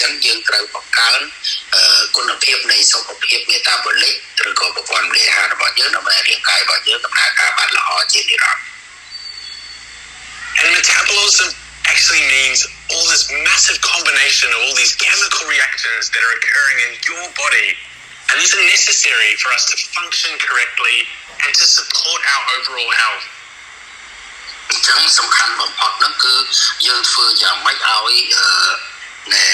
ចឹងយើងត្រូវបង្កើនគុណភាពនៃសុខភាពមេតាបូលិកឬក៏ប្រព័ន្ធលេហារបស់យើងដើម្បីរាងកាយរបស់យើងដំណើរការបានល្អជានិរន្តរ៍ And metabolism actually means all this massive combination of all these chemical reactions that are occurring in your body, and these are necessary for us to function correctly and to support our overall health. ចឹងសំខាន់បំផុតនោះគឺយើងធ្វើយ៉ាងម៉េចឲ្យនៃ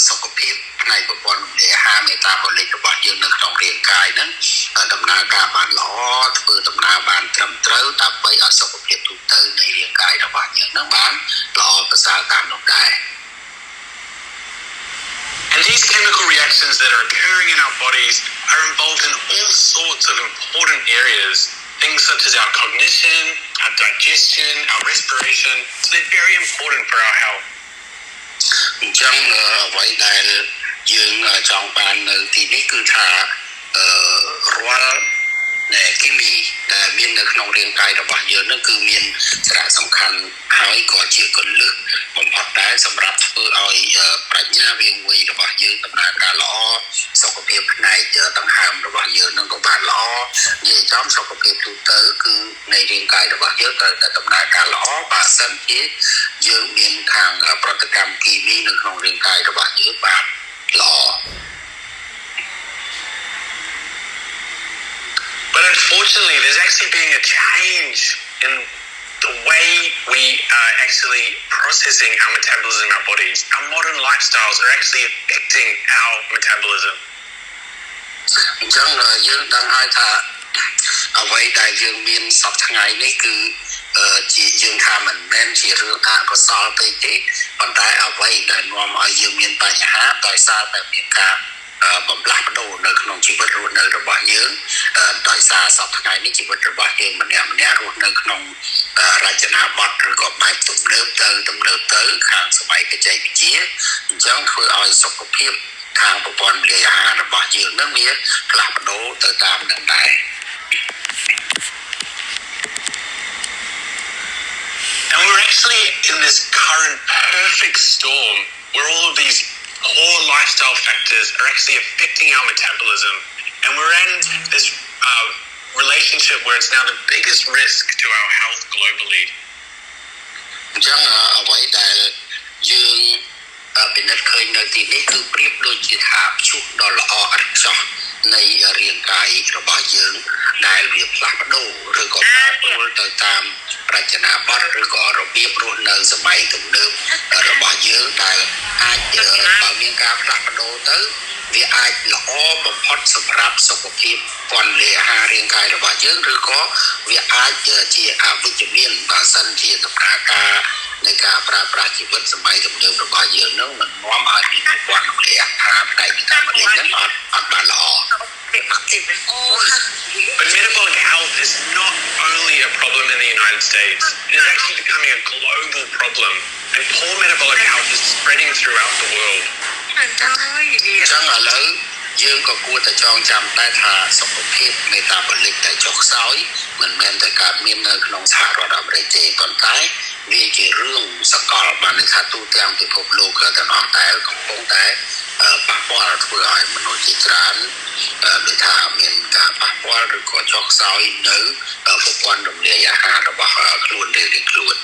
សុខភាពផ្នែកប្រព័ន្ធលេហាមេតាបូលិករបស់យើងនៅក្នុងរាងកាយហ្នឹងដំណើរការបានល្អធ្វើដំណើរបានត្រឹមត្រូវដើម្បីឲ្យសុខភាពទូទៅនៃរាងកាយរបស់យើងហ្នឹងបានល្អប្រសើរតាមនោះដែរ And these chemical reactions that are occurring in our bodies are involved in all sorts of important areas, things such as our cognition, our digestion, our respiration, so they're very important for our health. អញ្ចឹងអ្វីដែលយើងចង់បាននៅទីនេះគឺថារាល់នៃគីមីដែលមាននៅក្នុងរាងកាយរបស់យើងនោះគឺមានសារៈសំខាន់ហើយក៏ជាគន្លឹះបំផុតដែរសម្រាប់ធ្វើឲ្យប្រាជ្ញាវាងវៃរបស់យើងដំណើរការល្អសុខភាពផ្នែកដង្ហើមរបស់យើងនឹងក៏បានល្អនិយាយចំសុខភាពទូទៅគឺនៃរាងកាយរបស់យើងត្រូវតែដំណើរការល្អបើសិនជាយើងមានខាងប្រតិកម្មគីមីនៅក្នុងរាងកាយរបស់យើងបានល្អ But unfortunately, there's actually been a change in the way we are actually processing our metabolism in our bodies. Our modern lifestyles are actually affecting our metabolism. អញ្ចឹងយើងដឹងហើយថាអ្វីដែលយើងមានសពថ្ងៃនេះគឺជាយើងថាមិនមែនជារឿងអកុសលពេកទេប៉ុន្តែអ្វីដែលនាំឲ្យយើងមានបញ្ហាដោយសារតែមានការបំផ្លាស់ប្ដូរនៅក្នុងជីវិតរស់នៅរបស់យើងដោយសារសពថ្ងៃនេះជីវិតរបស់យើងម្នាក់រស់នៅក្នុងរចនាបថឬក៏បែបទំនើបទៅខាងសម័យបច្ចេកវិទ្យាអញ្ចឹងធ្វើឲ្យសុខភាពខាងប្រព័ន្ធលេហារបស់យើងនឹងវាផ្លាស់ប្ដូរទៅតាមនឹងដែរ And we're actually in this current perfect storm where all of these poor lifestyle factors are actually affecting our metabolism, and we're in this relationship where it's now the biggest risk to our health globally. អញ្ចឹងអ្វីដែលយើងពិនិត្យឃើញនៅទីនេះគឺប្រៀបដូចជាថាព្យុះដ៏ល្អឥតខ្ចោះនៃរាងកាយរបស់យើងដែលវាផ្លាស់ប្ដូរឬក៏ប្រែប្រួលទៅតាមរចនាបថឬក៏របៀបរស់នៅសម័យទំនើបរបស់យើងដែលអាចបើមានការផ្លាស់ប្ដូរទៅវាអាចល្អបំផុតសម្រាប់សុខភាពពន្ធលេហារាងកាយរបស់យើងឬក៏វាអាចជាអវិជ្ជមានបើសិនជាដំណើរការនៃការប្រើប្រាស់ជីវិតសម័យទំនើបរបស់យើងនឹងមិននាំឲ្យមានប្រព័ន្ធលេហាផ្នែកវិតាមីនហ្នឹងអត់បានល្អ But metabolic health is not only a problem in the United States, it is actually becoming a global problem, and poor metabolic health is spreading throughout the world. ចឹងឥឡូវយើងក៏គួរតែចងចាំដែរថាសុខភាពមេតាបូលិកដែលចុះខ្សោយមិនមែនតែកើតមាននៅក្នុងសហរដ្ឋអាមេរិកទេប៉ុន្តែវាជារឿងសកលបានន័យថាទូទាំងពិភពលោកទាំងអស់តែកំពុងតែប៉ះពាល់ធ្វើឲ្យមនុស្សជាច្រើនដូចថាមានការប៉ះពាល់ឬក៏ចុះខ្សោយនៅប្រព័ន្ធរំលាយអាហាររបស់ខ្លួនរៀងៗខ្លួន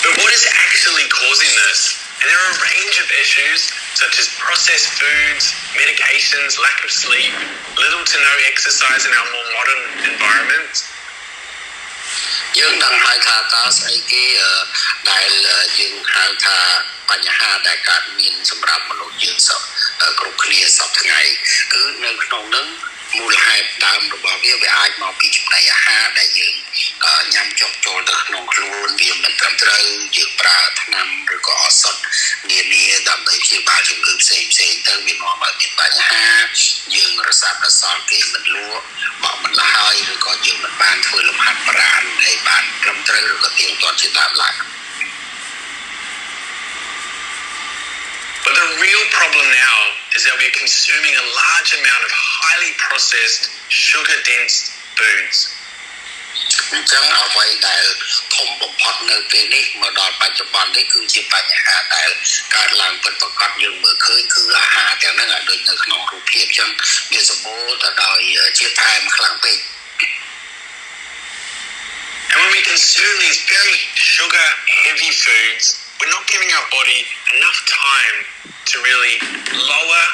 But what is actually causing this? And there are a range of issues such as processed foods, medications, lack of sleep, little to no exercise in our more modern environment. យើងដឹងហើយថាតើស្អីគេដែលយើងហៅថាបញ្ហាដែលកើតមានសម្រាប់មនុស្សយើងគ្រប់គ្នាសពថ្ងៃគឺនៅក្នុងនឹងមូលហេតុដើមរបស់វាអាចមកពីចំណីអាហារដែលយើងញ៉ាំចុកចូលទៅក្នុងខ្លួនវាមិនត្រឹមត្រូវយើងប្រើថ្នាំឬក៏ឱសថនានាដើម្បីព្យាបាលជំងឺផ្សេងទៅវានាំឲ្យមានបញ្ហាយើងរសាប់រសល់គេមិនលក់បោកមិនលហើយឬក៏យើងមិនបានធ្វើលំហាត់ប្រាណឲ្យបានត្រឹមត្រូវឬក៏ទៀងទាត់ជាដើមឡើយ But the real problem now is that we're consuming a large amount of highly processed, sugar-dense foods. អញ្ចឹងអ្វីដែលធំបំផុតនៅពេលនេះមកដល់បច្ចុប្បន្ននេះគឺជាបញ្ហាដែលកើតឡើងពិតប្រាកដយើងមើលឃើញគឺអាហារទាំងហ្នឹងដូចនៅក្នុងរូបភាពអញ្ចឹងវាសម្បូរទៅដោយជាតិថែមខ្លាំងពេក And when we consume these very sugar heavy foods, we're not giving our body enough time to really lower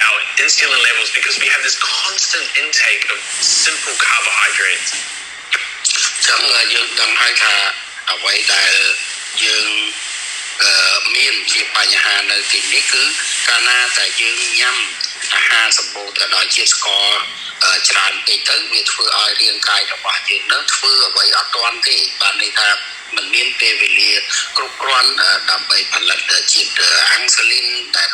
our insulin levels because we have this constant intake of simple carbohydrates. ចឹងយើងដឹងហើយថាអ្វីដែលយើងមានជាបញ្ហានៅទីនេះគឺកាលណាតែយើងញ៉ាំអាហារសម្បូរទៅដោយជាតិស្ករច្រើនពេកទៅវាធ្វើឲ្យរាងកាយរបស់យើងនឹងធ្វើអ្វីអត់ទាន់ទេបានន័យថាมันមានពេលវេលាគ្រប់គ្រាន់ដើម្បីផលិតជាតិអាំងស៊ូលីនដែល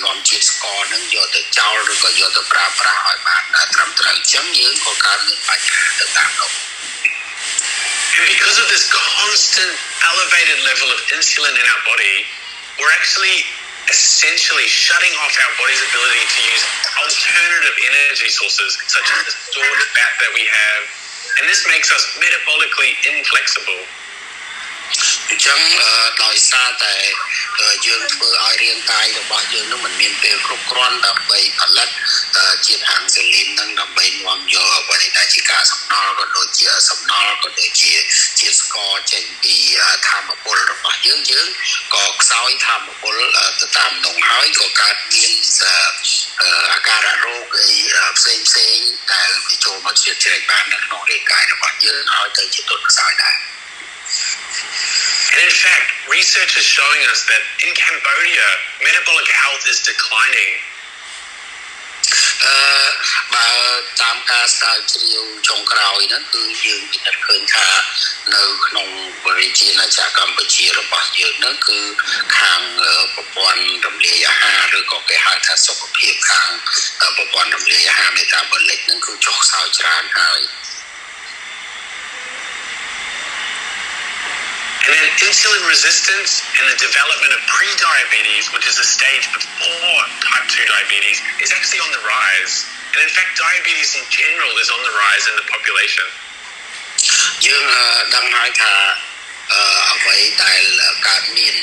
នាំជាតិស្ករនឹងយកទៅចោលឬក៏យកទៅប្រើប្រាស់ឲ្យបានត្រឹមត្រូវអញ្ចឹងយើងក៏កើតមានបញ្ហាទៅតាមនោះ And because of this constant elevated level of insulin in our body, we're actually essentially shutting off our body's ability to use alternative energy sources such as the stored fat that we have, and this makes us metabolically inflexible. អញ្ចឹងដោយសារតែយើងធ្វើឲ្យរាងកាយរបស់យើងនោះមិនមានពេលគ្រប់គ្រាន់ដើម្បីផលិតជាតិអាំងស៊ូលីននឹងដើម្បីនាំយកអ្វីដែលជាការសំណល់ក៏ដូចជាសំណល់ក៏ដូចជាជាតិស្ករចេញពីធម្មពលរបស់យើងក៏ខ្សោយធម្មពលទៅតាមនោះហើយក៏កើតមានអាការៈរោគអីផ្សេងដែលវាចូលមកជ្រៀតជ្រែកបាននៅក្នុងរាងកាយរបស់យើងឲ្យទៅជាទុនខ្សោយដែរ And in fact, research is showing us that in Cambodia, metabolic health is declining. បើតាមការស្រាវជ្រាវចុងក្រោយហ្នឹងគឺយើងពិនិត្យឃើញថានៅក្នុងប្រជាណាចក្រកម្ពុជារបស់យើងហ្នឹងគឺខាងប្រព័ន្ធរំលាយអាហារឬក៏គេហៅថាសុខភាពខាងប្រព័ន្ធរំលាយអាហារ metabolic ហ្នឹងគឺចុះខ្សោយច្រើនហើយ And then insulin resistance and the development of pre-diabetes, which is a stage before type 2 diabetes, is actually on the rise. And in fact, diabetes in general is on the rise in the population. យើងដឹងហើយថាអ្វីដែលកើតមាន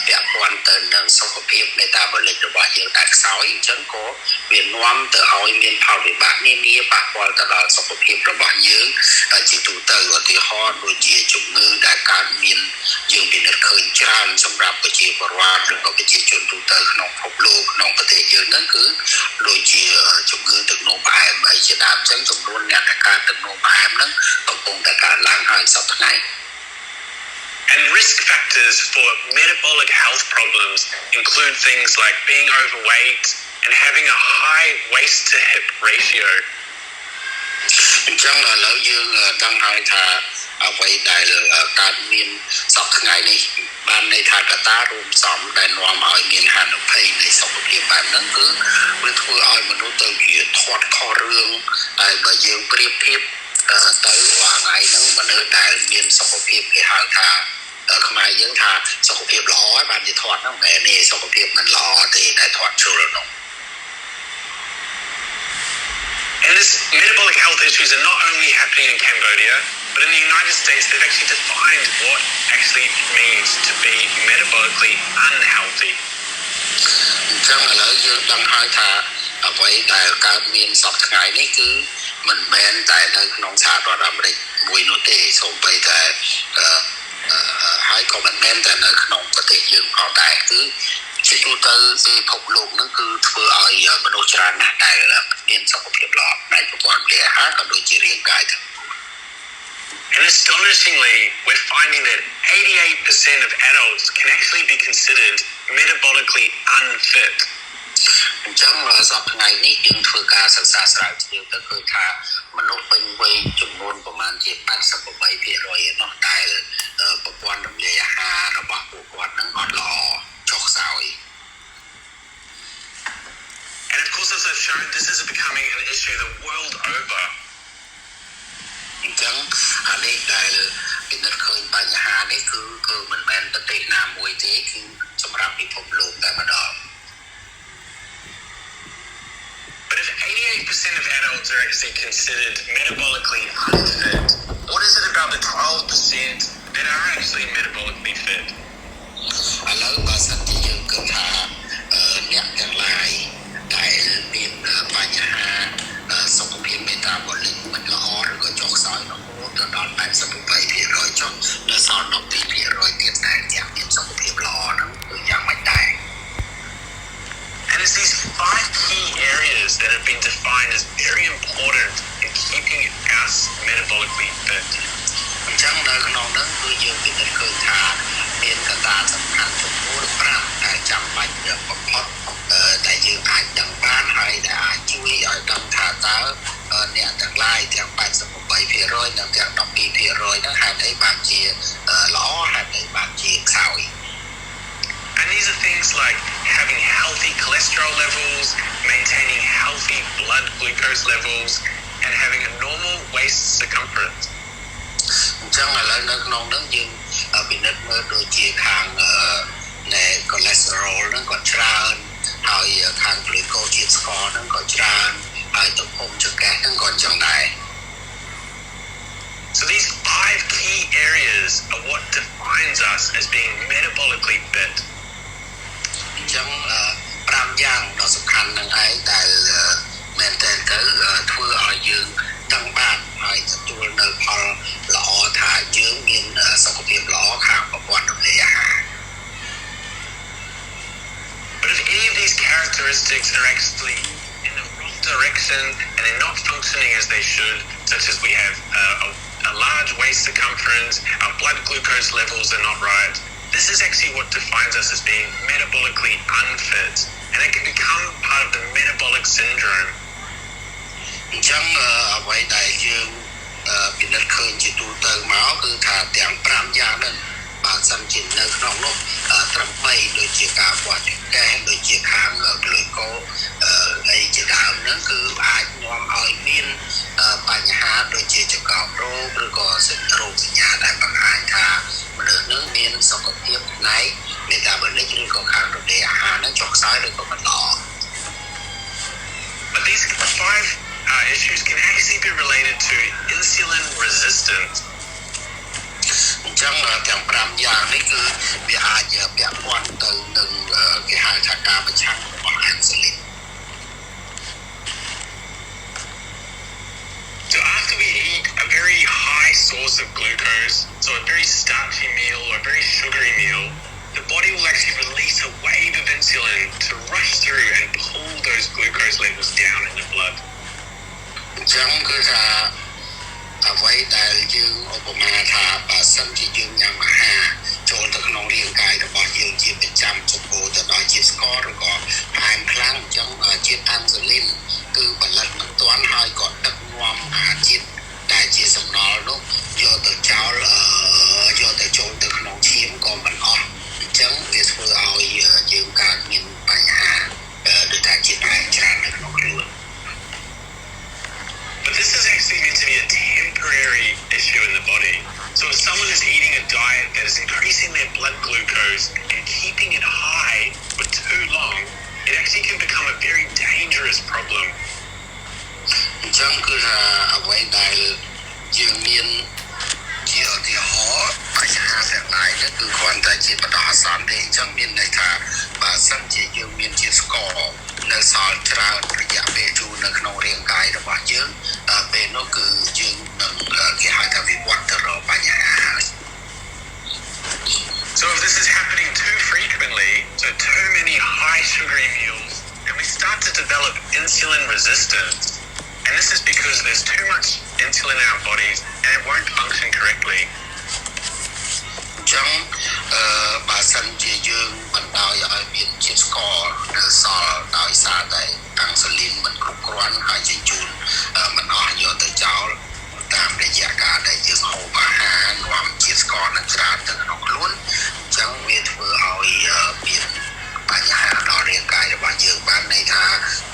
ពាក់ព័ន្ធទៅនឹងសុខភាព metabolic របស់យើងដែលខ្សោយអញ្ចឹងក៏វានាំទៅឲ្យមានផលវិបាកនានាប៉ះពាល់ទៅដល់សុខភាពរបស់យើងជាទូទៅឧទាហរណ៍ដូចជាជំងឺដែលកើតមានយើងពិនិត្យឃើញច្រើនសម្រាប់ប្រជាពលរដ្ឋឬក៏ប្រជាជនទូទៅក្នុងពិភពលោកក្នុងប្រទេសយើងហ្នឹងគឺដូចជាជំងឺទឹកនោមផ្អែមអីជាដើមអញ្ចឹងចំនួនអ្នកដែលកើតទឹកនោមផ្អែមហ្នឹងកំពុងតែកើនឡើងហើយសប្តាហ៍ថ្ងៃ And risk factors for metabolic health problems include things like being overweight and having a high waist to hip ratio. អញ្ចឹងឥឡូវយើងដឹងហើយថាអ្វីដែលកើតមានសប្តាហ៍ថ្ងៃនេះបានន័យថាកត្តារួមផ្សំដែលនាំឲ្យមានហានិភ័យនៃសុខភាពបែបហ្នឹងគឺវាធ្វើឲ្យមនុស្សទៅជាធាត់ខុសរឿងហើយបើយើងប្រៀបធៀបទៅរាល់ថ្ងៃហ្នឹងមនុស្សដែលមានសុខភាពគេហៅថាខ្មែរយើងថាសុខភាពល្អហើយបានជាធាត់ហ្នឹងតែនេះសុខភាពមិនល្អទេដែលធាត់ជ្រុលនោះ And this metabolic health issues are not only happening in Cambodia, but in the United States they've actually defined what actually means to be metabolically unhealthy. អញ្ចឹងឥឡូវយើងដឹងហើយថាអ្វីដែលកើតមានសប្តាហ៍ថ្ងៃនេះគឺមិនមែនតែនៅក្នុងសហរដ្ឋអាមេរិកមួយនោះទេសូម្បីតែហើយក៏មិនមែនតែនៅក្នុងប្រទេសយើងផងដែរគឺជាទូទៅពិភពលោកហ្នឹងគឺធ្វើឲ្យមនុស្សច្រើនណាស់ដែលមានសុខភាពល្អផ្នែកប្រព័ន្ធរំលាយអាហារក៏ដូចជារាងកាយទៅ And astonishingly, we're finding that 88% of adults can actually be considered metabolically unfit. អញ្ចឹងសប្តាហ៍ថ្ងៃនេះយើងធ្វើការសិក្សាស្រាវជ្រាវទៅឃើញថាមនុស្សពេញវ័យចំនួនប្រមាណជា 88% ឯនោះដែលប្រព័ន្ធរំលាយអាហាររបស់ពួកគាត់ហ្នឹងអត់ល្អចុះខ្សោយ And of course, as I've shown, this is becoming an issue the world over. អញ្ចឹងអានេះដែលពិនិត្យឃើញបញ្ហានេះគឺមិនមែនប្រទេសណាមួយទេគឺសម្រាប់ពិភពលោកតែម្ដង But if 88% of adults are actually considered metabolically unfit? What is it about the 12% that are actually metabolically fit? ឥឡូវបើសិនជាយើងគិតថាអ្នកទាំងឡាយដែលមានបញ្ហាសុខភាពមេតាបូលិកមិនល្អឬក៏ចុះខ្សោយរហូតទៅដល់ 88% ចុះនៅសល់ 12% ទៀតដែលអ្នកមានសុខភាពល្អហ្នឹងគឺយ៉ាងម៉េចដែរ And it's these 5 key areas that have been defined as very important in keeping us metabolically fit. អញ្ចឹងនៅក្នុងហ្នឹងគឺយើងពិនិត្យឃើញថាមានកត្តាសំខាន់ចំនួន5ដែលចាំបាច់បំផុតដែលយើងអាចដឹងបានហើយដែលអាចជួយឲ្យដឹងថាតើអ្នកទាំងឡាយទាំង 88% និងទាំង 12% ហ្នឹងហេតុអីបានជាល្អហេតុអីបានជាខ្សោយ And these are things like having healthy cholesterol levels, maintaining healthy blood glucose levels, and having a normal waist circumference. អញ្ចឹងឥឡូវនៅក្នុងហ្នឹងយើងពិនិត្យមើលដូចជាខាងនៃ cholesterol ហ្នឹងក៏ច្រើនហើយខាង glucose ជាតិស្ករហ្នឹងក៏ច្រើនហើយទំហំចង្កេះហ្នឹងក៏អញ្ចឹងដែរ So these 5 key areas are what defines us as being metabolically fit. អញ្ចឹង5យ៉ាងដ៏សំខាន់ហ្នឹងឯងដែលមែនតើទៅធ្វើឲ្យយើងដឹងបានហើយទទួលនៅផលល្អថាយើងមានសុខភាពល្អខាងប្រព័ន្ធរំលាយអាហារ But if any of these characteristics are actually in the wrong direction and they're not functioning as they should, such as we have a large waist circumference, our blood glucose levels are not right, this is actually what defines us as being metabolically unfit. And it can become part of the metabolic syndrome. អញ្ចឹងអ្វីដែលយើងពិនិត្យឃើញជាទូទៅមកគឺថាទាំង5យ៉ាងហ្នឹងបើសិនជានៅក្នុងនោះត្រឹម3ដូចជាការវាស់ចង្កេះដូចជាខាង glucose អីជាដើមហ្នឹងគឺអាចនាំឲ្យមានបញ្ហាដូចជាចង្កោមរោគឬក៏សិទ្ធិរោគសញ្ញាដែលបង្ហាញថាមនុស្សហ្នឹងមានសុខភាពផ្នែកមេតាបូលិកឬក៏ខាងរំលាយអាហារហ្នឹងចុះខ្សោយឬក៏មិនល្អ But these 5 issues can actually be related to insulin resistance. អញ្ចឹងទាំង5យ៉ាងនេះគឺវាអាចពាក់ព័ន្ធទៅនឹងគេហៅថាការប្រឆាំងរបស់ insulin. So after we eat a very high source of glucose, so a very starchy meal or a very sugary meal, the body will actually release a wave of insulin to rush through and pull those glucose levels down in the blood. អញ្ចឹងគឺថាអ្វីដែលយើងឧបមាថាបើសិនជាយើងញ៉ាំអាហារចូលទៅក្នុងរាងកាយរបស់យើងជាប្រចាំសម្បូរទៅដោយជាតិស្ករឬក៏ផ្អែមខ្លាំងអញ្ចឹងជាតិអាំងស៊ូលីនគឺផលិតមិនទាន់ហើយក៏ដឹកនាំអាជាតិដែលជាសំណល់នោះយកទៅចោលយកទៅចូលទៅក្នុងឈាមក៏មិនអស់អញ្ចឹងវាធ្វើឲ្យយើងកើតមានបញ្ហាដូចថាជាតិផ្អែមច្រើននៅក្នុងខ្លួន But this is actually meant to be a temporary issue in the body. So if someone is eating a diet that is increasing their blood glucose and keeping it high for too long, it actually can become a very dangerous problem. អញ្ចឹងគឺថាអ្វីដែលយើងមានជាឧទាហរណ៍បញ្ហាទាំងឡាយនេះគឺគ្រាន់តែជាបដោះអាសន្នទេអញ្ចឹងមានន័យថាបើសិនជាយើងមានជាតិស្ករនៅសល់ច្រើនរយៈពេលយូរនៅក្នុងរាងកាយរបស់យើងពេលនោះគឺយើងនឹងគេហៅថាវិវត្តទៅរកបញ្ហាហើយ So if this is happening too frequently, so too many high sugary meals, then we start to develop insulin resistance. And this is because there's too much insulin in our bodies and it won't function correctly. អញ្ចឹងបើសិនជាយើងបណ្ដោយឲ្យមានជាតិស្ករនៅសល់ដោយសារតែអាំងស៊ូលីនមិនគ្រប់គ្រាន់ហើយជញ្ជូនមិនអស់យកទៅចោលតាមរយៈការដែលយើងហូបអាហារនាំជាតិស្ករនឹងច្រើនទៅក្នុងខ្លួនអញ្ចឹងវាធ្វើឲ្យមានបញ្ហាដល់រាងកាយរបស់យើងបានន័យថា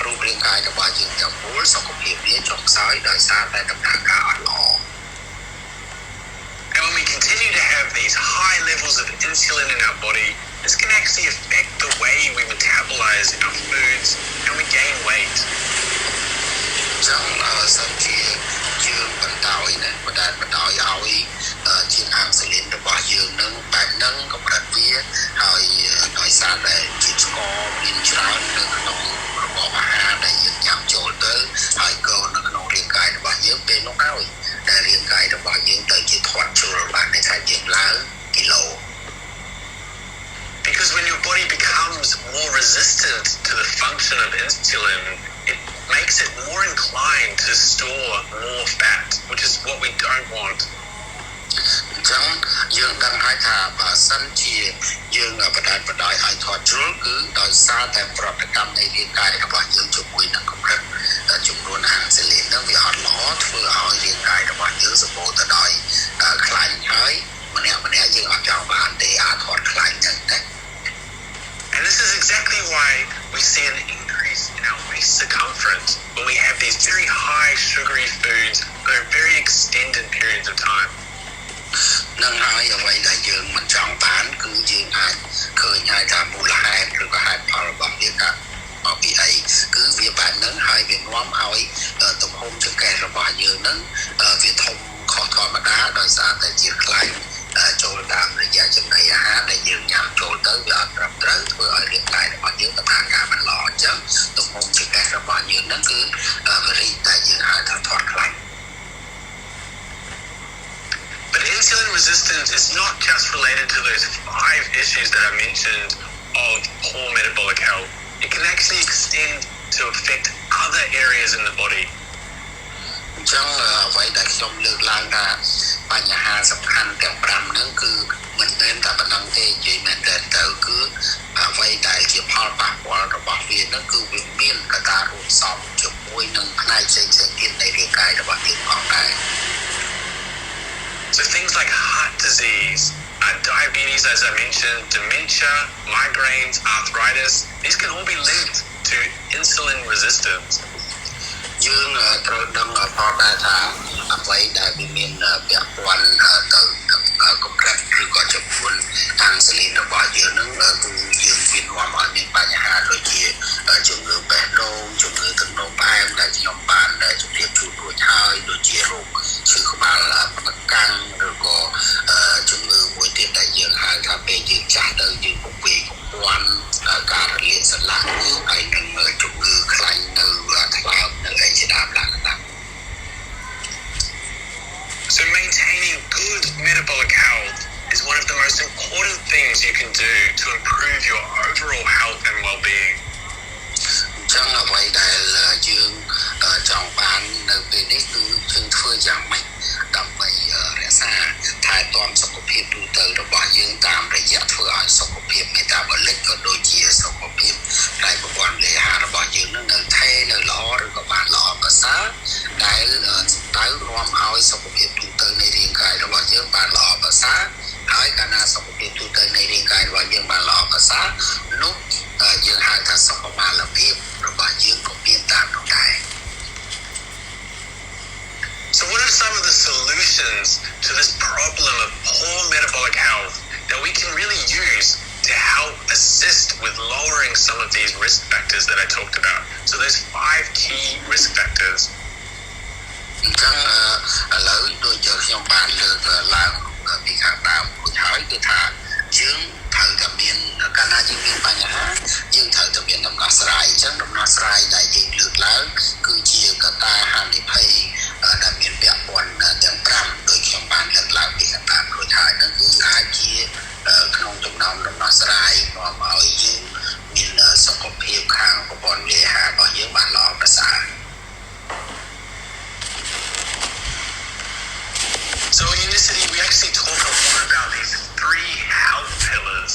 រូបរាងកាយរបស់យើងទាំងមូលសុខភាពវាចុះខ្សោយដោយសារតែដំណើរការអត់ល្អ And when we continue to have these high levels of insulin in our body, this can actually affect the way we metabolize our foods and we gain weight. អ ចឹងសិនជាយើងបន្តឲ្យណាបណ្ដោយឲ្យជាតិអាំងស៊ីលីនរបស់យើងនឹងបែបហ្នឹងកម្រិតវាហើយដោយសារតែជាតិស្ករមានច្រើននៅក្នុងរបបអាហារដែលយើងញ៉ាំចូលទៅហើយកូននៅក្នុងរាងកាយរបស់យើងពេលនោះហើយដែលរាងកាយរបស់យើងទៅជាធាត់ជ្រុលបានដែលថាយើងឡើងគីឡូ Because when your body becomes more resistant to the function of insulin, it makes it more inclined to store more fat, which is what we don't want. អញ្ចឹងយើងដឹងហើយថាបើសិនជាយើងបណ្ដោយឲ្យធាត់ជ្រុលគឺដោយសារតែប្រតិកម្មនៃរាងកាយរបស់យើងជាមួយនឹងកម្រិតចំនួនអាំងស៊ីលីននឹងវាអត់ល្អធ្វើឲ្យរាងកាយរបស់យើងសម្បូរទៅដោយខ្លាញ់ហើយម្នាក់យើងអត់ចង់បានទេអាចធាត់ខ្លាញ់ហ្នឹងណា And this is exactly why we see an increase in our waist circumference when we have these very high sugary foods for very extended periods of time. នឹងហើយអ្វីដែលយើងមិនចង់បានគឺយើងអាចឃើញហើយថាមូលហេតុឬក៏ហេតុផលរបស់វាថាមកពីអីគឺវាបែបហ្នឹងហើយវានាំឲ្យទំហំចង្កេះរបស់យើងហ្នឹងវាធំខុសធម្មតាដោយសារតែជាខ្លាញ់ចូលតាមរយៈចំណីអាហារដែលយើងញ៉ាំចូលទៅវាអត់ត្រឹមត្រូវធ្វើឲ្យរាងកាយរបស់យើងដំណើរការមិនល្អអញ្ចឹងទំហំចង្កេះរបស់យើងហ្នឹងគឺរីកតែយើងហៅថាធាត់ខ្លាញ់ But insulin resistance is not just related to those 5 issues that I mentioned of poor metabolic health. It can actually extend to affect other areas in the body. អញ្ចឹងអ្វីដែលខ្ញុំលើកឡើងថាបញ្ហាសំខាន់ទាំង5ហ្នឹងគឺមិនមែនតែប៉ុណ្ណឹងទេនិយាយមែនតើទៅគឺអ្វីដែលជាផលប៉ះពាល់របស់វាហ្នឹងគឺវាមានកត្តារួមផ្សំជាមួយនឹងផ្នែកផ្សេងៗទៀតនៃរាងកាយរបស់យើងផងដែរ So things like heart disease, diabetes, as I mentioned, dementia, migraines, arthritis, these can all be linked to insulin resistance. យើងត្រូវដឹងផងដែរថាអ្វីដែលវាមានពាក់ព័ន្ធទៅនឹងកម្រិតឬក៏ចំនួនអាំងស៊ីលីនរបស់យើងនឹងគឺយើងមាននាំឲ្យមានបញ្ហាដូចជាជំងឺបេះដូងជំងឺទឹកនោមផ្អែមដែលខ្ញុំបានជម្រាបជូនរួចហើយដូចជារោគឈឺក្បាលផ្ដាកាំងឬក៏ជំងឺមួយទៀតដែលយើងហៅថាពេលយើងចាស់ទៅយើងពុកពេកពាន់ការរលាកសន្លាក់ហើយនឹងជំងឺខ្លាញ់នៅថ្លើមនៅអីជាដើមឡើងតាម So maintaining good metabolic health is one of the most important things you can do to improve your overall health and well-being. ចឹងអ្វីដែលយើងចង់បាននៅពេលនេះគឺយើងធ្វើយ៉ាងម៉េចដើម្បីរក្សាថែទាំសុខភាពទូទៅរបស់យើងតាមរយៈធ្វើឲ្យសុខភាព metabolic ក៏ដូចជាសុខភាពផ្នែកប្រព័ន្ធលេហារបស់យើងនឹងនៅថេរនៅល្អឬក៏បានល្អប្រសើរដែលទៅនាំឲ្យសុខភាពទូទៅនៃរាងកាយរបស់យើងបានល្អប្រសើរហើយកាលណាសុខភាពទូទៅនៃរាងកាយរបស់យើងបានល្អប្រសើរនោះយើងហៅថាសុខភាពរបស់យើងក៏មានតាមនោះដែរ So what are some of the solutions to this problem of poor metabolic health that we can really use to help assist with lowering some of these risk factors that I talked about? So there's 5 key risk factors. អញ្ចឹងឥឡូវដូចខ្ញុំបានលើកឡើងពីខាងដើមរួចហើយគឺថាយើងត្រូវតែមានកាលណាយើងមានបញ្ហាយើងត្រូវតែមានដំណោះស្រាយអញ្ចឹងដំណោះស្រាយដែលយើងលើកឡើងគឺជាកត្តាហានិភ័យដែលមានពាក់ព័ន្ធទាំង5ដោយខ្ញុំបានលើកឡើងពីខាងដើមរួចហើយនោះគឺអាចជាក្នុងចំណោមដំណោះស្រាយនាំឲ្យយើងមានសុខភាពខាងប្រព័ន្ធលេហារបស់យើងបានល្អប្រសើរ So in Unicity, we actually talk a lot about these 3 health pillars.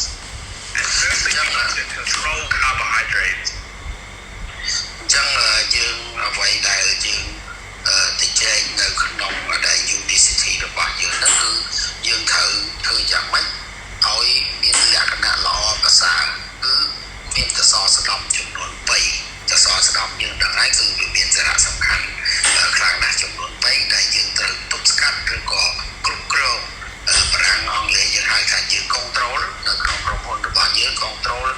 And firstly, we need to control carbohydrates. អញ្ចឹងយើងអ្វីដែលយើងតិចែងនៅក្នុងដែល Unicity របស់យើងនោះគឺយើងត្រូវធ្វើយ៉ាងម៉េចឲ្យមានលក្ខណៈល្អប្រសើរគឺមានសសរស្តម្ភចំនួន3សសរស្តម្ភយើងដឹងហើយគឺវាមានសារៈសំខាន់ខ្លាំងណាស់ចំនួន3ដែលយើងត្រូវទប់ស្កាត់ឬក៏គ្រប់គ្រងបារាំងអង់គ្លេសយើងហៅថាយើង control នៅក្នុងក្រុមហ៊ុនរបស់យើង control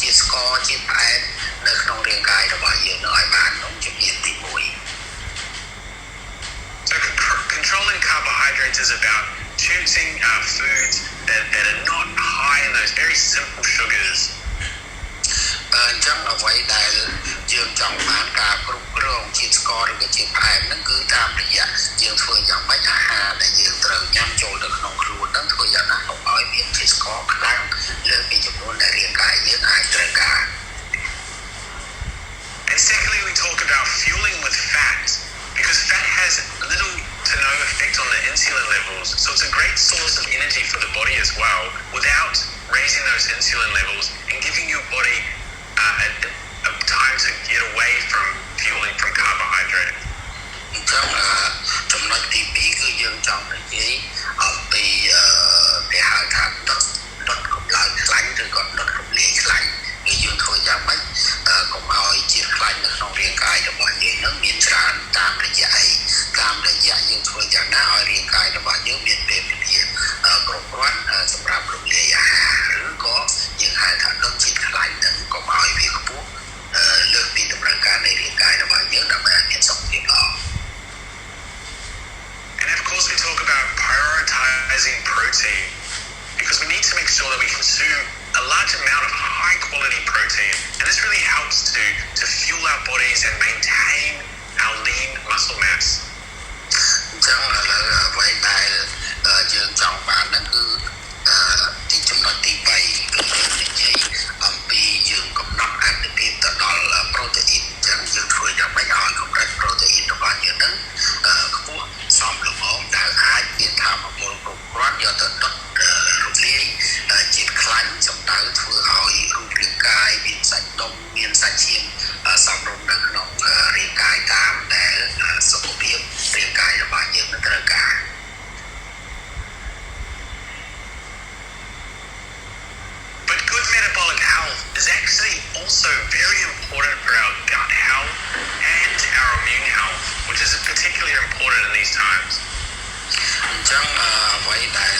ជាស្ករជាផ្អែមនៅក្នុងរាងកាយរបស់យើងនោះឲ្យបានក្នុងជំនាញទី1 Unimate is about choosing foods that are not high in those very simple sugars. ចឹងអ្វីដែលយើងចង់បានការគ្រប់គ្រងជាតិស្ករឬក៏ជាតិផ្អែមហ្នឹងគឺតាមរយៈយើងធ្វើយ៉ាងម៉េចអាហារដែលយើងត្រូវញ៉ាំចូលទៅក្នុងខ្លួនហ្នឹងធ្វើយ៉ាងណាកុំឲ្យមានជាតិស្ករខ្លាំងលើសពីចំនួនដែលរាងកាយយើងអាចត្រូវការ And secondly, we talk about fueling with fat because fat has little to no effect on the insulin levels, so it's a great source of energy for the body as well without raising those insulin levels and giving your body a time to get away from fueling from carbohydrate. ចឹងចំណុចទី2គឺយើងចង់និយាយអំពីគេហៅថាដុតកម្លាំងខ្លាញ់ឬក៏ដុតរំលាយខ្លាញ់គឺយើងធ្វើយ៉ាងម៉េចកុំឲ្យជាតិខ្លាញ់នៅក្នុងរាងកាយរបស់យើងនឹងមានច្រើនតាមរយៈអីតាមរយៈយើងធ្វើយ៉ាងណាឲ្យរាងកាយរបស់យើងមានពេលវេលាគ្រប់គ្រាន់សម្រាប់រំលាយអាហារឬក៏យើងហៅថាដុតជាតិខ្លាញ់នឹងកុំឲ្យវាខ្ពស់លើសពីតម្រូវការនៃរាងកាយរបស់យើងដើម្បីឲ្យមានសុខភាពល្អ And of course we talk about prioritizing protein because we need to make sure that we consume a large amount of high quality protein and this really helps to fuel our bodies and maintain our lean muscle mass. ចឹងឥឡូវអ្វីដែលយើងចង់បានហ្នឹងគឺទីចំណុចទី3គឺយើងនិយាយអំពីយើងកំណត់អាទិភាពទៅដល់ប្រូតេអ៊ីនចឹងយើងធ្វើយ៉ាងម៉េចឲ្យកម្រិតប្រូតេអ៊ីនរបស់យើងហ្នឹងខ្ពស់សមល្មមដែលអាចមានថាមពលគ្រប់គ្រាន់យកទៅដុតរំលាយជាតិខ្លាញ់សម្ដៅធ្វើឲ្យរូបរាងកាយមានសាច់ដុំមានសាច់ឈាមសមរម្យនៅក្នុងរាងកាយតាមដែលសុខភាពរាងកាយរបស់យើងនឹងត្រូវការ But good metabolic health is actually also very important for our gut health and our immune health, which is particularly important in these times. អញ្ចឹងអ្វីដែល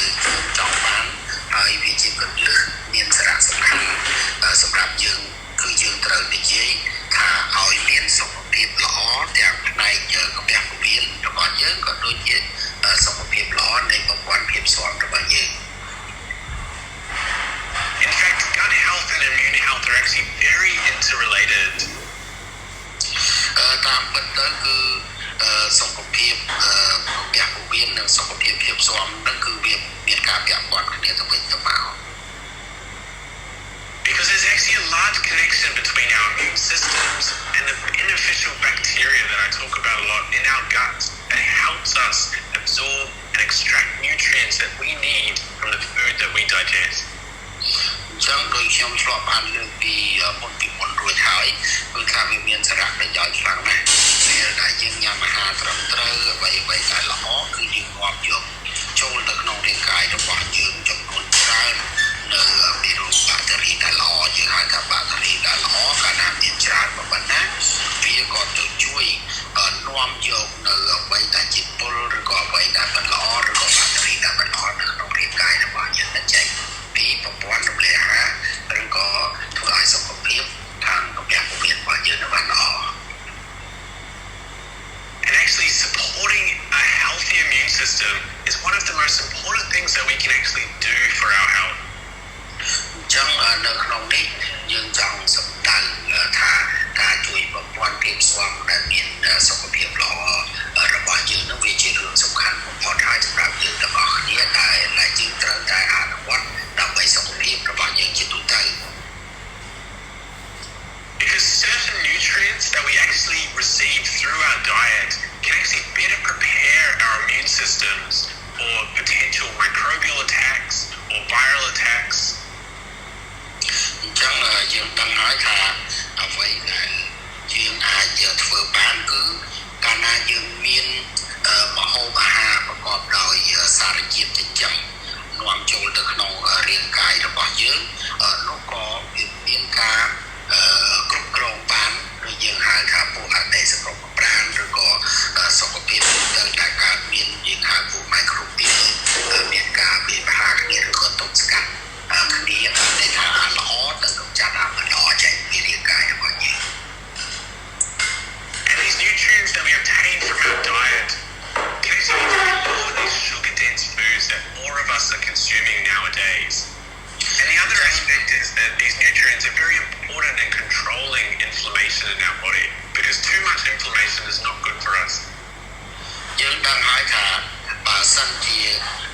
ចង់បានហើយវាជាគន្លឹះមានសារៈសំខាន់សម្រាប់យើងគឺយើងត្រូវនិយាយថាឲ្យមានសុខភាពល្អទាំងផ្នែកកាពះពោះវៀនរបស់យើងក៏ដូចជាសុខភាពល្អនៃប្រព័ន្ធភាពស៊ាំរបស់យើង In fact, gut health and immune health are actually very interrelated. តាមពិតទៅគឺសុខភាពកាពះពោះវៀននិងសុខភាពភាពស៊ាំហ្នឹងគឺវាមានការពាក់ព័ន្ធគ្នាទៅវិញទៅមក Because there's actually a large connection between our immune systems and the beneficial bacteria that I talk about a lot in our gut that helps us absorb and extract nutrients that we need from the food that we digest. អញ្ចឹងដោយខ្ញុំឆ្លប់បានលើកពីមុនរួចហើយគឺថាវាមានសារៈប្រយោជន៍ខ្លាំងណាស់ពេលដែលយើងញ៉ាំអាហារត្រឹមត្រូវអ្វីៗដែលល្អគឺយើងនាំយកចូលទៅក្នុងរាងកាយរបស់យើងចំនួនច្រើននៅវីរុសបាក់តេរីដែលល្អយើងហៅថាបាក់តេរីដែលល្អកាលណាមានច្រើនប៉ុណ្ណាវាក៏ទៅជួយនាំយកនៅអ្វីដែលជាពុលឬក៏អ្វីដែលមិនល្អឬក៏បាក់តេរីដែលមិនល្អនៅក្នុងរាងកាយរបស់យើងទៅចេញពីប្រព័ន្ធរំលាយអាហារឬក៏ធ្វើឲ្យសុខភាពខាងកាពះពោះវៀនរបស់យើងបានល្អ And actually supporting a healthy immune system is one of the most important things that we can actually do for our health. អញ្ចឹងនៅក្នុងនេះយើងចង់សម្ដៅថាការជួយប្រព័ន្ធភាពស៊ាំដែលមានសុខភាពល្អរបស់យើងនឹងវាជារឿងសំខាន់បំផុតហើយសម្រាប់យើងទាំងអស់គ្នាដែលយើងត្រូវតែអនុវត្តដើម្បីសុខភាពរបស់យើងជាទូទៅ Because certain nutrients that we actually receive through our diet can actually better prepare our immune systems for potential microbial attacks or viral attacks. អញ្ចឹងយើងដឹងហើយថាអ្វីដែលយើងអាចធ្វើបានគឺកាលណាយើងមានម្ហូបអាហារប្រកបដោយសារជាតិចិញ្ចឹមនាំចូលទៅក្នុងរាងកាយរបស់យើងនោះក៏មានការគ្រប់គ្រងបានឬយើងហៅថាពួកអតិសកម្មប្រាណឬក៏សុខភាពទៅតែកើតមានយើងហៅពួក microbial មានការវាបហាគ្នាឬក៏ទុកស្កាត់គ្នាដែលថាល្អទៅកម្ចាត់អាមិនល្អចេញពីរាងកាយរបស់យើង And these nutrients that we obtain from our diet can actually lower these sugar សិនជា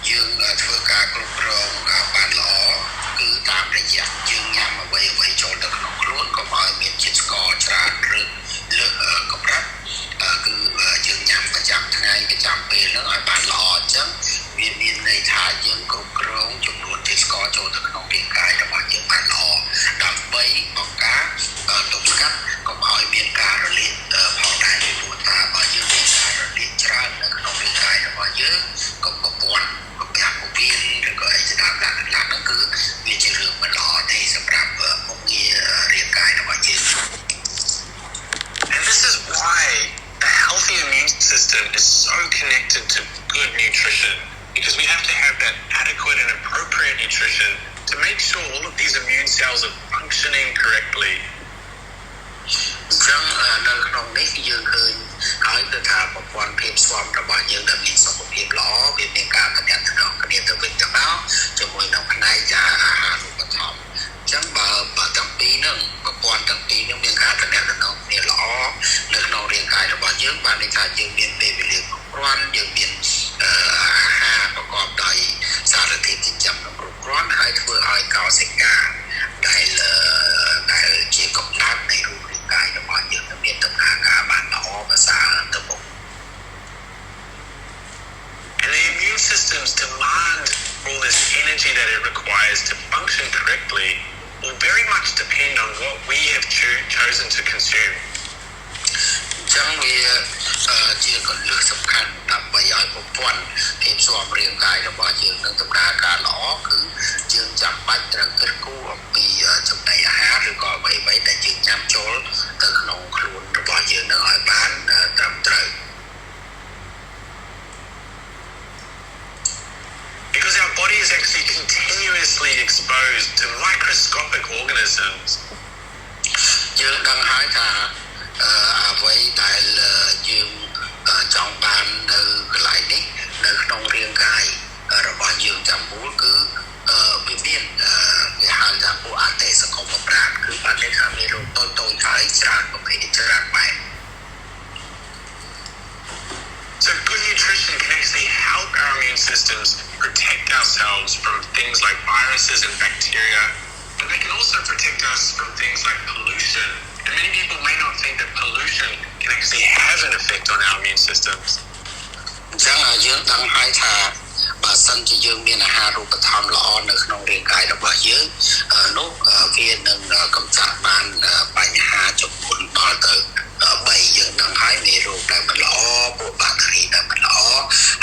យើងធ្វើការគ្រប់គ្រងបានល្អគឺតាមរយៈយើងញ៉ាំអ្វីចូលទៅក្នុងខ្លួនក៏ឲ្យមានជាតិស្ករច្រើនឬលើសកម្រិតគឺយើងញ៉ាំប្រចាំថ្ងៃប្រចាំពេលហ្នឹងឲ្យបានល្អអញ្ចឹងវាមានន័យថាយើងគ្រប់គ្រងចំនួនជាតិស្ករចូលទៅក្នុងរាងកាយរបស់យើងបានល្អដើម្បីបង្ការទប់ស្កាត់កុំឲ្យមានការរលាកផងដែរពីព្រោះថាបើយើងមានការរលាកច្រើននៅក្នុងរាងកាយរបស់យើងក៏ប្រព័ន្ធពុព្វឬក៏អីស្ដាប់ដាក់ហ្នឹងគឺវាជារឿងមិនល្អទេសម្រាប់មុខងាររាងកាយរបស់យើង And this is why the healthy immune system is so connected to good nutrition because we have to have that adequate and appropriate nutrition to make sure all of these immune cells are functioning correctly. ចឹងនៅក្នុងនេះយើងឃើញហើយគឺថាប្រព័ន្ធភាពស្វមរបស់យើងដែលមានសុខភាពល្អវាមានការតំណាក់តំណងគ្នាទៅវិញទៅមកជាមួយនឹងផ្នែកអាហារូបត្ថម្ភចឹងបើទាំងពីរហ្នឹងប្រព័ន្ធទាំងពីរហ្នឹងមានការតំណាក់តំណងគ្នាល្អនៅក្នុងរាងកាយរបស់យើងបានន័យថាយើងមានពេលវេលាគ្រប់គ្រាន់យើងមានអាហារប្រកបដោយសារធាតុចិញ្ចឹមគ្រប់គ្រាន់ហើយធ្វើឲ្យកោសិកាដែលជាកម្លាំងនៃរូបរាងកាយរបស់យើងមានដំណើរការបានល្អប្រសើរទៅមុខ And the immune systems demand all this energy that it requires to function correctly will very much depend on what we have chosen to consume. ចឹងវាជាកលឹះសំខាន់ដើម្បីឲ្យប្រព័ន្ធភាពស្វមរាងកាយរបស់យើងនឹងដំណើរការល្អគឺយើងចាំបាច់ត្រូវគិតគូរអំពីចំណីអាហារឬក៏អ្វីៗដែលយើងញ៉ាំចូលទៅក្នុងខ្លួនរបស់យើងនឹងឲ្យបានត្រឹមត្រូវ Because our body is actually continuously exposed to microscopic organisms. យើងដឹងហើយថាអ្វីដែលយើងចង់បាននៅកន្លែងនេះនៅក្នុងរាងកាយរបស់យើងទាំងមូលគឺវាមានគេហៅថាពួកអតិសង្គមប្រាណគឺបានន័យថាមានរោគតូចៗហើយច្រើនប្រភេទច្រើនបែប So good nutrition can actually help our immune systems protect ourselves from things like viruses and bacteria, but they can also protect us from things like pollution. And many people may not think that pollution can actually have an effect on our immune systems. ចឹងយើងដឹងហើយថាបើសិនជាយើងមានអាហារូបត្ថម្ភល្អនៅក្នុងរាងកាយរបស់យើងនោះវានឹងកម្ចាត់បានបញ្ហាចំនួនដល់ទៅ3យើងដឹងហើយមេរោគដែលមិនល្អពួកបាក់តេរីដែលមិនល្អ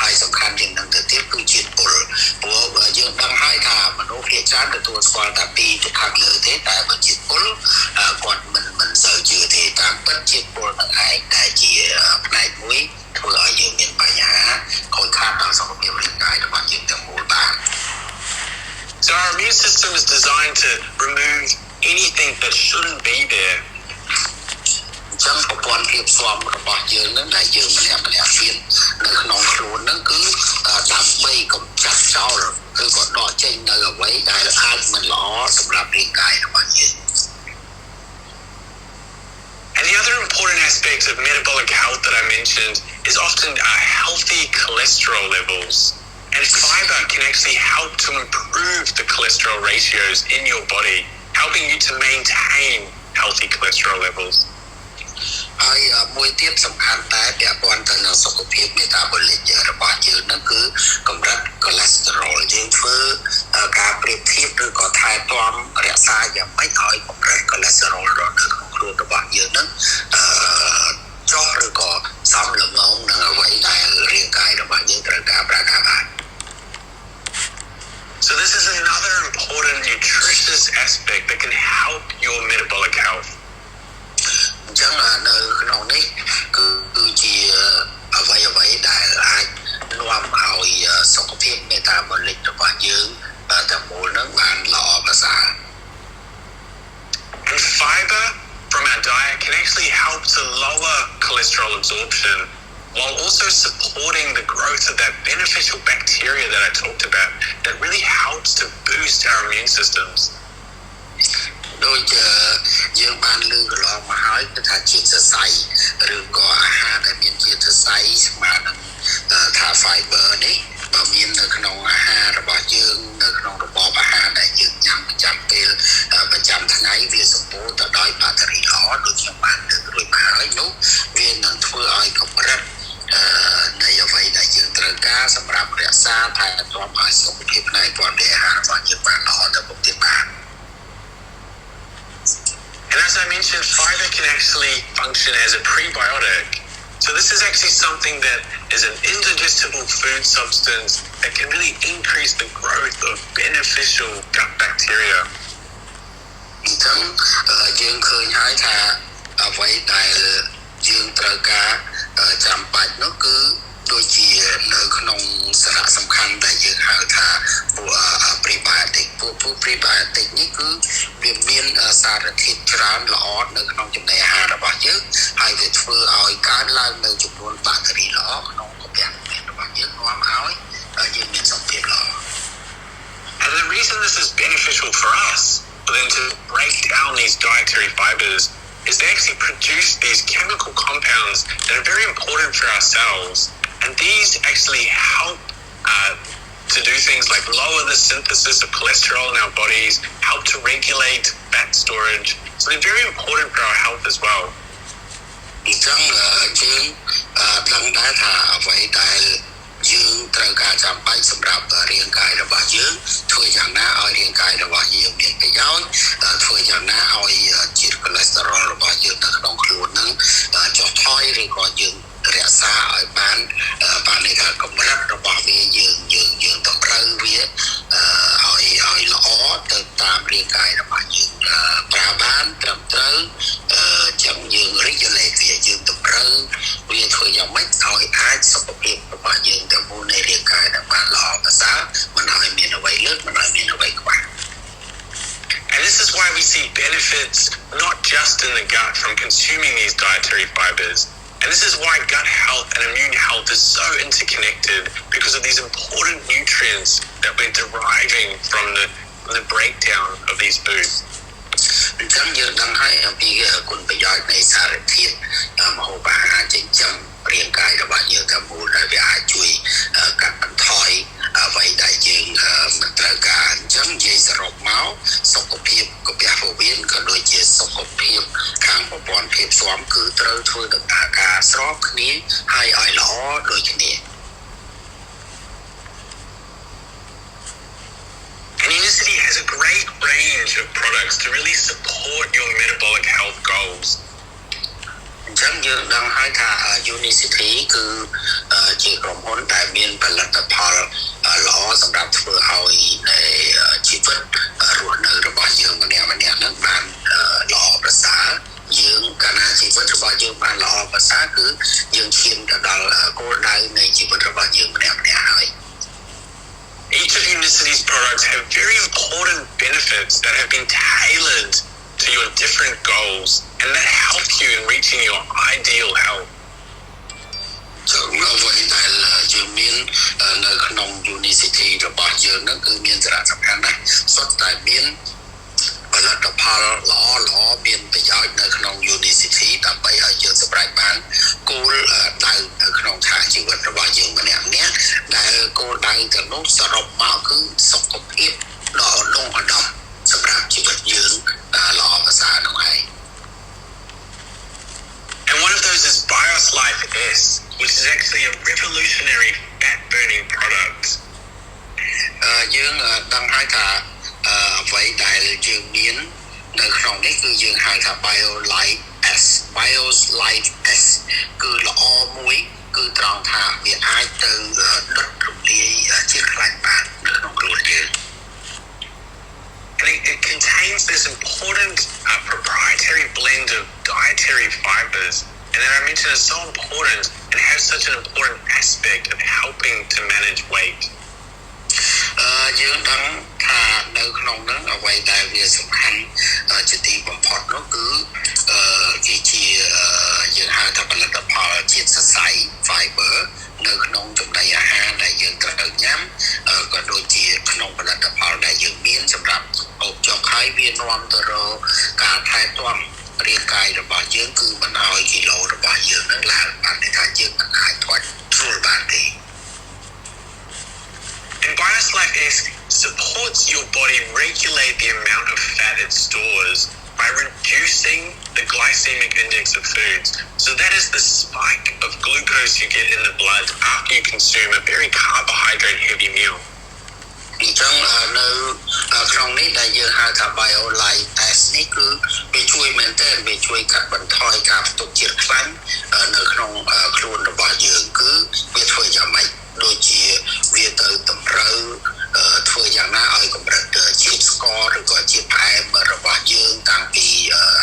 ហើយសំខាន់ជាងនឹងទៅទៀតគឺជាតិពុលព្រោះយើងដឹងហើយថាមនុស្សភាគច្រើនទទួលស្គាល់តែពីទៅខាងលើទេតែបើជាតិពុលគាត់មិនសូវជឿទេតាមពិតជាតិពុលនឹងឯងដែលជាផ្នែកមួយធ្វើឲ្យយើងមានបញ្ហាខូចខាតដល់សុខភាពរាងកាយរបស់យើងទាំងមូលបាន So our immune system is designed to remove anything that shouldn't be there. ចឹងប្រព័ន្ធភាពស្វមរបស់យើងនឹងដែលយើងម្នាក់មាននៅក្នុងខ្លួននឹងគឺដើម្បីកម្ចាត់ចោលឬក៏ដកចេញនៅអ្វីដែលអាចមិនល្អសម្រាប់រាងកាយរបស់យើង And the other important aspect of metabolic health that I mentioned is often healthy cholesterol levels. And fiber can actually help to improve the cholesterol ratios in your body, helping you to maintain healthy cholesterol levels. ហើយមួយទៀតសំខាន់តែពាក់ព័ន្ធទៅនឹងសុខភាព metabolic របស់យើងហ្នឹងគឺកម្រិត cholesterol យើងធ្វើការប្រៀបធៀបឬក៏ថែទាំរក្សាយ៉ាងម៉េចឲ្យកម្រិត cholesterol នៅក្នុងខ្លួនរបស់យើងហ្នឹងចុះឬក៏សមល្មមនឹងអ្វីដែលរាងកាយរបស់យើងត្រូវការប្រើប្រាស់បាន So this is another important nutritious aspect that can help your metabolic health. អញ្ចឹងនៅក្នុងនេះគឺជាអ្វីដែលអាចនាំឲ្យសុខភាព metabolic របស់យើងទាំងមូលនឹងបានល្អប្រសើរ And fiber from our diet can actually help to lower cholesterol absorption while also supporting the growth of that beneficial bacteria that I talked about that really helps to boost our immune systems. ដូចយើងបានលើកកន្លងមកហើយគឺថាជាតិសរសៃឬក៏អាហារដែលមានជាតិសរសៃស្មើនឹងថា fiber នេះ បើមាននៅក្នុងអាហាររបស់យើងនៅក្នុងរបបអាហារដែលយើងញ៉ាំប្រចាំពេលប្រចាំថ្ងៃវាសម្បូរទៅដោយបាក់តេរីល្អដូចខ្ញុំបានលើករួចមកហើយនោះវានឹងធ្វើឲ្យកម្រិតនៃអ្វីដែលយើងត្រូវការសម្រាប់រក្សាថែទាំឲ្យសុខភាពផ្នែកព័ត៌មានអាហាររបស់យើងបានល្អទៅមុខទៀតបាទ And as I mentioned, fiber can actually function as a prebiotic. So this is actually something that is an indigestible food substance that can really increase the growth of beneficial gut bacteria. អញ្ចឹងយើងឃើញហើយថាអ្វីដែលយើងត្រូវការចាំបាច់នោះគឺដូចជានៅក្នុងសារៈសំខាន់ដែលយើងហៅថាពួក prebiotic ពួក prebiotic នេះគឺវាមានសារធាតុច្រើនល្អនៅក្នុងចំណីអាហាររបស់យើងហើយវាធ្វើឲ្យកើនឡើងនៅចំនួនបាក់តេរីល្អក្នុងកាពះរបស់យើងនាំឲ្យយើងមានសុខភាពល្អ And the reason this is beneficial for us for them to break down these dietary fibers is they actually produce these chemical compounds that are very important for our cells. And these actually help to do things like lower the synthesis of cholesterol in our bodies, help to regulate fat storage. So they're very important for our health as well. អញ្ចឹងយើងដឹងដែរថាអ្វីដែលយើងត្រូវការចាំបាច់សម្រាប់រាងកាយរបស់យើងធ្វើយ៉ាងណាឲ្យរាងកាយរបស់យើងមានប្រយោជន៍ធ្វើយ៉ាងណាឲ្យជាតិ cholesterol របស់យើងនៅក្នុងខ្លួននឹងចុះថយឬក៏យើងរក្សាឲ្យបានន័យថាកម្រិតរបស់វាយើងតម្រូវវាឲ្យល្អទៅតាមរាងកាយរបស់យើងប្រើបានត្រឹមត្រូវចឹងយើង regulate វាយើងតម្រូវវាធ្វើយ៉ាងម៉េចឲ្យអាចសុខភាពរបស់យើងទៅមុននៃរាងកាយនឹងបានល្អប្រសើរមិនឲ្យមានអ្វីលើសមិនឲ្យមានអ្វីខ្វះ And this is why we see benefits not just in the gut from consuming these dietary fibers. And this is why gut health and immune health is so interconnected because of these important nutrients that we're deriving from the breakdown of these foods. អញ្ចឹងយើងដឹងហើយអំពីគុណប្រយោជន៍នៃសារធាតុម្ហូបអាហារចិញ្ចឹមរាងកាយរបស់យើងទាំងមូលដែលវាអាចជួយកាត់បន្ថយអ្វីដែលយើងមិនត្រូវការអញ្ចឹងនិយាយសរុបមកសុខភាពកាពះពោះវៀនក៏ដូចជាសុខភាពខាងប្រព័ន្ធភាពស៊ាំគឺត្រូវធ្វើដំណើរការស្របគ្នាហើយឲ្យល្អដូចគ្នា And Unicity has a great range of products to really support your metabolic health goals. អញ្ចឹងយើងដឹងហើយថា Unicity គឺជាក្រុមហ៊ុនដែលមានផលិតផលល្អសម្រាប់ធ្វើឲ្យជីវិតរស់នៅរបស់យើងម្នាក់ៗហ្នឹងបានល្អប្រសើរយើងកាលណាជីវិតរបស់យើងបានល្អប្រសើរគឺយើងឈានទៅដល់គោលដៅនៃជីវិតរបស់យើងម្នាក់ៗហើយ Each of Unicity's products have very important benefits that have been tailored to your different goals and that help you in reaching your ideal health. អ្វីដែលយើងមាននៅក្នុង Unicity របស់យើងហ្នឹងគឺមានសារៈសំខាន់ណាស់សុទ្ធតែមានផលិតផលល្អមានប្រយោជន៍នៅក្នុង Unicity ដើម្បីឲ្យយើងសម្រេចបានគោលដៅនៅក្នុងឆាកជីវិតរបស់យើងម្នាក់ៗដែលគោលដៅទាំងនោះសរុបមកគឺសុខភាពដ៏ឧត្តមឧត្តមសម្រាប់ជីវិតយើងល្អប្រសើរនោះឯង And one of those is Bios lifeS, which is actually a revolutionary fat-burning product. យើងដឹងហើយថាអ្វីដែលយើងមាននៅក្នុងនេះគឺយើងហៅថា Bios lifeS គឺល្អមួយគឺត្រង់ថាវាអាចទៅដុតរំលាយជាតិខ្លាញ់បាននៅក្នុងខ្លួនយើង And it contains this important proprietary blend of dietary fibers. And that I mentioned is so important and has such an important aspect of helping to manage weight. យើងដឹងថានៅក្នុងហ្នឹងអ្វីដែលវាសំខាន់ជាទីបំផុតនោះគឺវាជាយើងហៅថាផលិតផលជាតិសរសៃ fiber នៅក្នុងចំណីអាហារដែលយើងត្រូវញ៉ាំក៏ដូចជាក្នុងផលិតផលដែលយើងមានសម្រាប់អូបចុកហើយវានាំទៅរកការថែទាំរាងកាយរបស់យើងគឺមិនឲ្យគីឡូរបស់យើងនឹងឡើងបានថាយើងមិនអាចធ្វើបានទេ supports your body regulate the amount of fat it stores by reducing the glycemic index of foods. So that is the spike of glucose you get in the blood after you consume a very carbohydrate heavy meal. អញ្ចឹងនៅក្នុងនេះដែលយើងហៅថា BioLife នេះគឺវាជួយមែនទែនវាជួយកាត់បន្ថយការផ្ទុកជាតិខ្លាញ់នៅក្នុងខ្លួនរបស់យើងគឺវាធ្វើយ៉ាងម៉េចដូចជាវាទៅតម្រូវធ្វើយ៉ាងណាឲ្យកម្រិតជាតិស្ករឬក៏ជាតិផ្អែមរបស់យើងតាំងពី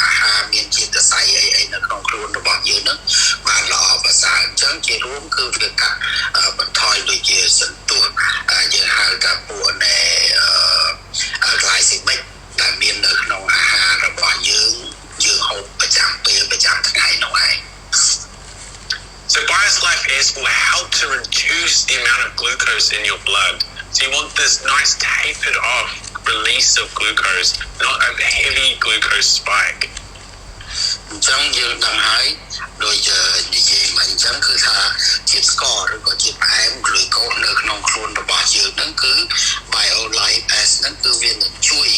អាហារមានជាតិសរសៃអីនៅក្នុងខ្លួនរបស់យើងហ្នឹងបានល្អប្រសើរអញ្ចឹងជារួមគឺវាកាត់បន្ថយដូចជាសន្ទុះយើងហៅថាពួកនៃ glycemic ដែលមាននៅក្នុងអាហាររបស់យើងហូបប្រចាំពេលប្រចាំថ្ងៃនោះឯង So Bios lifeS will help to reduce the amount of glucose in your blood. So you want this nice tapered off release of glucose, not a heavy glucose spike. អញ្ចឹងយើងដឹងហើយដូចនិយាយមកអញ្ចឹងគឺថាជាតិស្ករឬក៏ជាតិផ្អែម glucose នៅក្នុងខ្លួនរបស់យើងហ្នឹងគឺ BioLife ហ្នឹងគឺវានឹងជួយ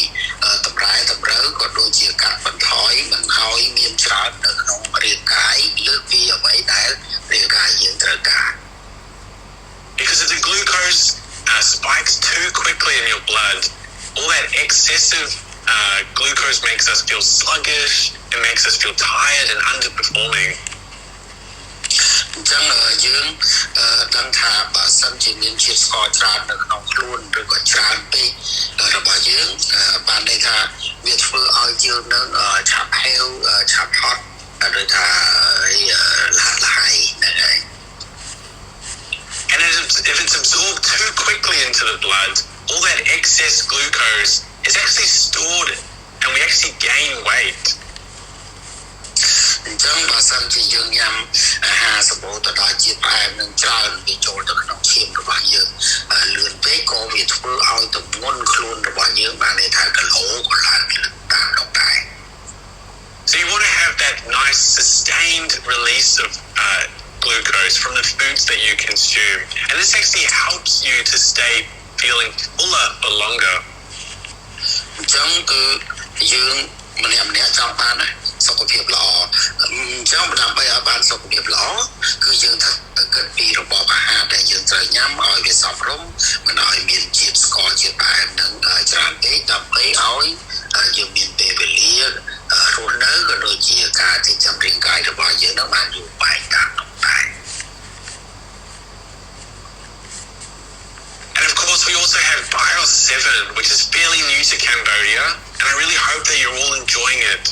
តម្រែតម្រូវក៏ដូចជាកាត់បន្ថយមិនឲ្យមានច្រើននៅក្នុងរាងកាយលើសពីអ្វីដែលរាងកាយយើងត្រូវការ Because if the glucose spikes too quickly in your blood, all that excessive glucose makes us feel sluggish, it makes us feel tired and underperforming. អញ្ចឹងយើងដឹងថាបើសិនជាមានជាតិស្ករច្រើននៅក្នុងខ្លួនឬក៏ច្រើនពេករបស់យើងបានន័យថាវាធ្វើឲ្យយើងនឹងឆាប់ហេវឆាប់ហត់ឬថាឡាក់លហើយហ្នឹងហើយ And if it's absorbed too quickly into the blood, all that excess glucose is actually stored and we actually gain weight. អញ្ចឹងបើសិនជាយើងញ៉ាំអាហារសម្បូរទៅដោយជាតិផ្អែមនឹងច្រើនវាចូលទៅក្នុងឈាមរបស់យើងលឿនពេកក៏វាធ្វើឲ្យទម្ងន់ខ្លួនរបស់យើងបានន័យថាគីឡូក៏ឡើងតាមនោះដែរ So you want to have that nice sustained release of glucose from the foods that you consume, and this actually helps you to stay feeling fuller for longer. អញ្ចឹងគឺយើងម្នាក់ចង់បានណាសុខភាពល្អអញ្ចឹងដើម្បីឲ្យបានសុខភាពល្អគឺយើងត្រូវគិតពីរបបអាហារដែលយើងត្រូវញ៉ាំឲ្យវាសមរម្យមិនឲ្យមានជាតិស្ករជាតិផ្អែមនឹងច្រើនពេកដើម្បីឲ្យយើងមានពេលវេលារស់នៅក៏ដូចជាការចិញ្ចឹមរាងកាយរបស់យើងនឹងបានយូរបែបតាមនោះដែរ And of course we also have Bios 7, which is fairly new to Cambodia, and I really hope that you're all enjoying it.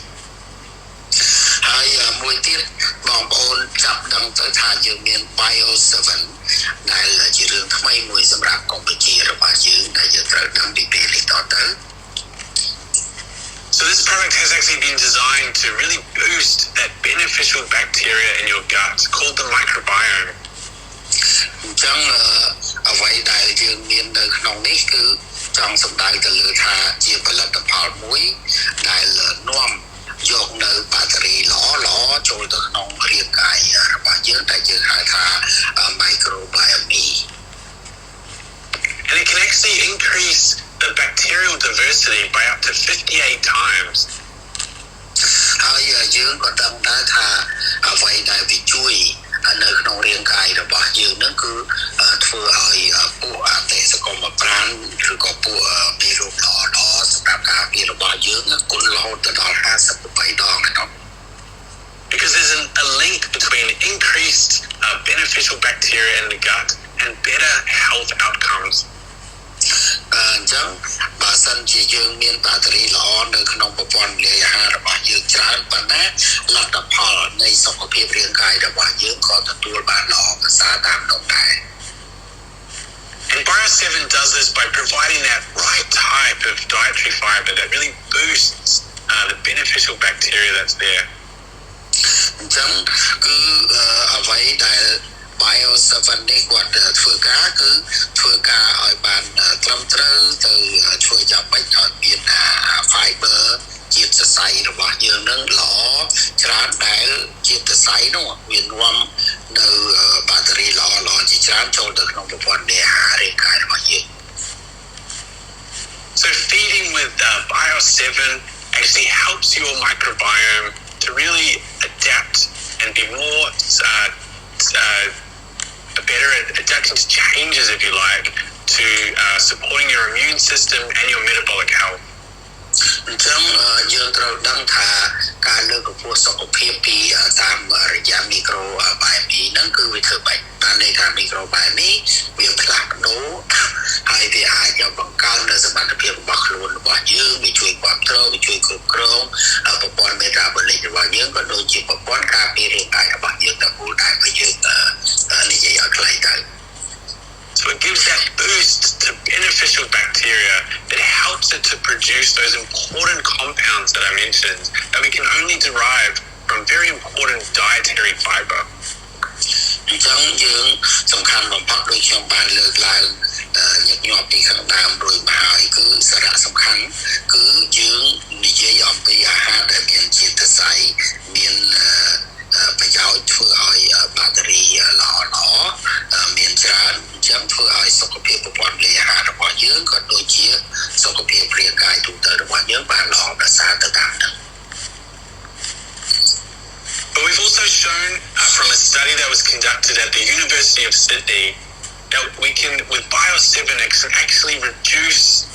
ហើយមួយទៀតបងប្អូនចាប់ដឹងទៅថាយើងមាន Bios 7ដែលជារឿងថ្មីមួយសម្រាប់កម្ពុជារបស់យើងដែលយើងត្រូវដឹងពីពេលនេះតទៅ So this product has actually been designed to really boost that beneficial bacteria in your gut called the microbiome. អញ្ចឹងអ្វីដែលយើងមាននៅក្នុងនេះគឺចង់សម្ដៅទៅលើថាជាផលិតផលមួយដែលនាំយកនៅបាក់តេរីល្អចូលទៅក្នុងរាងកាយរបស់យើងដែលយើងហៅថា microbiome. And it can actually increase the bacterial diversity by up to 58 times. ហើយយើងក៏ដឹងដែរថាអ្វីដែលវាជួយនៅក្នុងរាងកាយរបស់យើងនឹងគឺធ្វើឲ្យពួកអតិសកុមប្រាណឬក៏ពួកមេរោគល្អសម្រាប់ការពាររបស់យើងគុណរហូតដល់58ដងឯនោះ Because there's a link between increased beneficial bacteria in the gut and better health outcomes. អញ្ចឹងបើសិនជាយើងមានបាក់តេរីល្អនៅក្នុងប្រព័ន្ធរំលាយអាហាររបស់យើងច្រើនប៉ុណ្ណាលទ្ធផលនៃសុខភាពរាងកាយរបស់យើងក៏ទទួលបានល្អប្រសើរតាមនោះដែរ And Bios 7 does this by providing that right type of dietary fiber that really boosts the beneficial bacteria that's there. អញ្ចឹងគឺអ្វីដែល Bios 7នេះគាត់ធ្វើការគឺធ្វើការឲ្យបានត្រឹមត្រូវទៅជួយយ៉ាងម៉េចឲ្យមានfiber ជាតិសរសៃរបស់យើងនឹងល្អច្រើនដែលជាតិសរសៃនោះវានាំនៅបាក់តេរីល្អជាច្រើនចូលទៅក្នុងប្រព័ន្ធនៃអាហាររាងកាយរបស់យើង BIOS 7 actually helps your microbiome to really adapt and be more better at adapting to changes, if you like, to supporting your immune system and your metabolic health. អញ្ចឹងយើងត្រូវដឹងថាការលើកកម្ពស់សុខភាពពីតាមរយៈមីក្រូបាយមីហ្នឹងគឺវាធ្វើបែបបានន័យថាមីក្រូបាយមីវាផ្លាស់ប្ដូរហើយវាអាចបង្កើននូវសមត្ថភាពរបស់ខ្លួនរបស់យើងវាជួយគ្រប់គ្រងវាជួយគ្រប់គ្រងប្រព័ន្ធមេតាបូលិករបស់យើងក៏ដូចជាប្រព័ន្ធការពាររាងកាយរបស់យើងទាំងមូលដែលយើងនិយាយឲ្យខ្លីទៅ So it gives that boost to beneficial bacteria that helps it to produce those important compounds that I mentioned that we can only derive from very important dietary fiber. អញ្ចឹងយើងសំខាន់បំផុតដូចខ្ញុំបានលើកឡើងញឹកញាប់ពីខាងដើមរួចមកហើយគឺសារៈសំខាន់គឺយើងនិយាយអំពីអាហារដែលមានជាតិស័យមានប្រយោជន៍ធ្វើឲ្យបាក់តេរីល្អមានច្រើនអញ្ចឹងធ្វើឲ្យសុខភាពប្រព័ន្ធលេអាហាររបស់យើងក៏ដូចជាសុខភាពរាងកាយទូទៅរបស់យើងបានល្អប្រសើរទៅតាមហ្នឹង But we've also shown from a study that was conducted at the University of Sydney that we can, with BIOS 7, actually reduce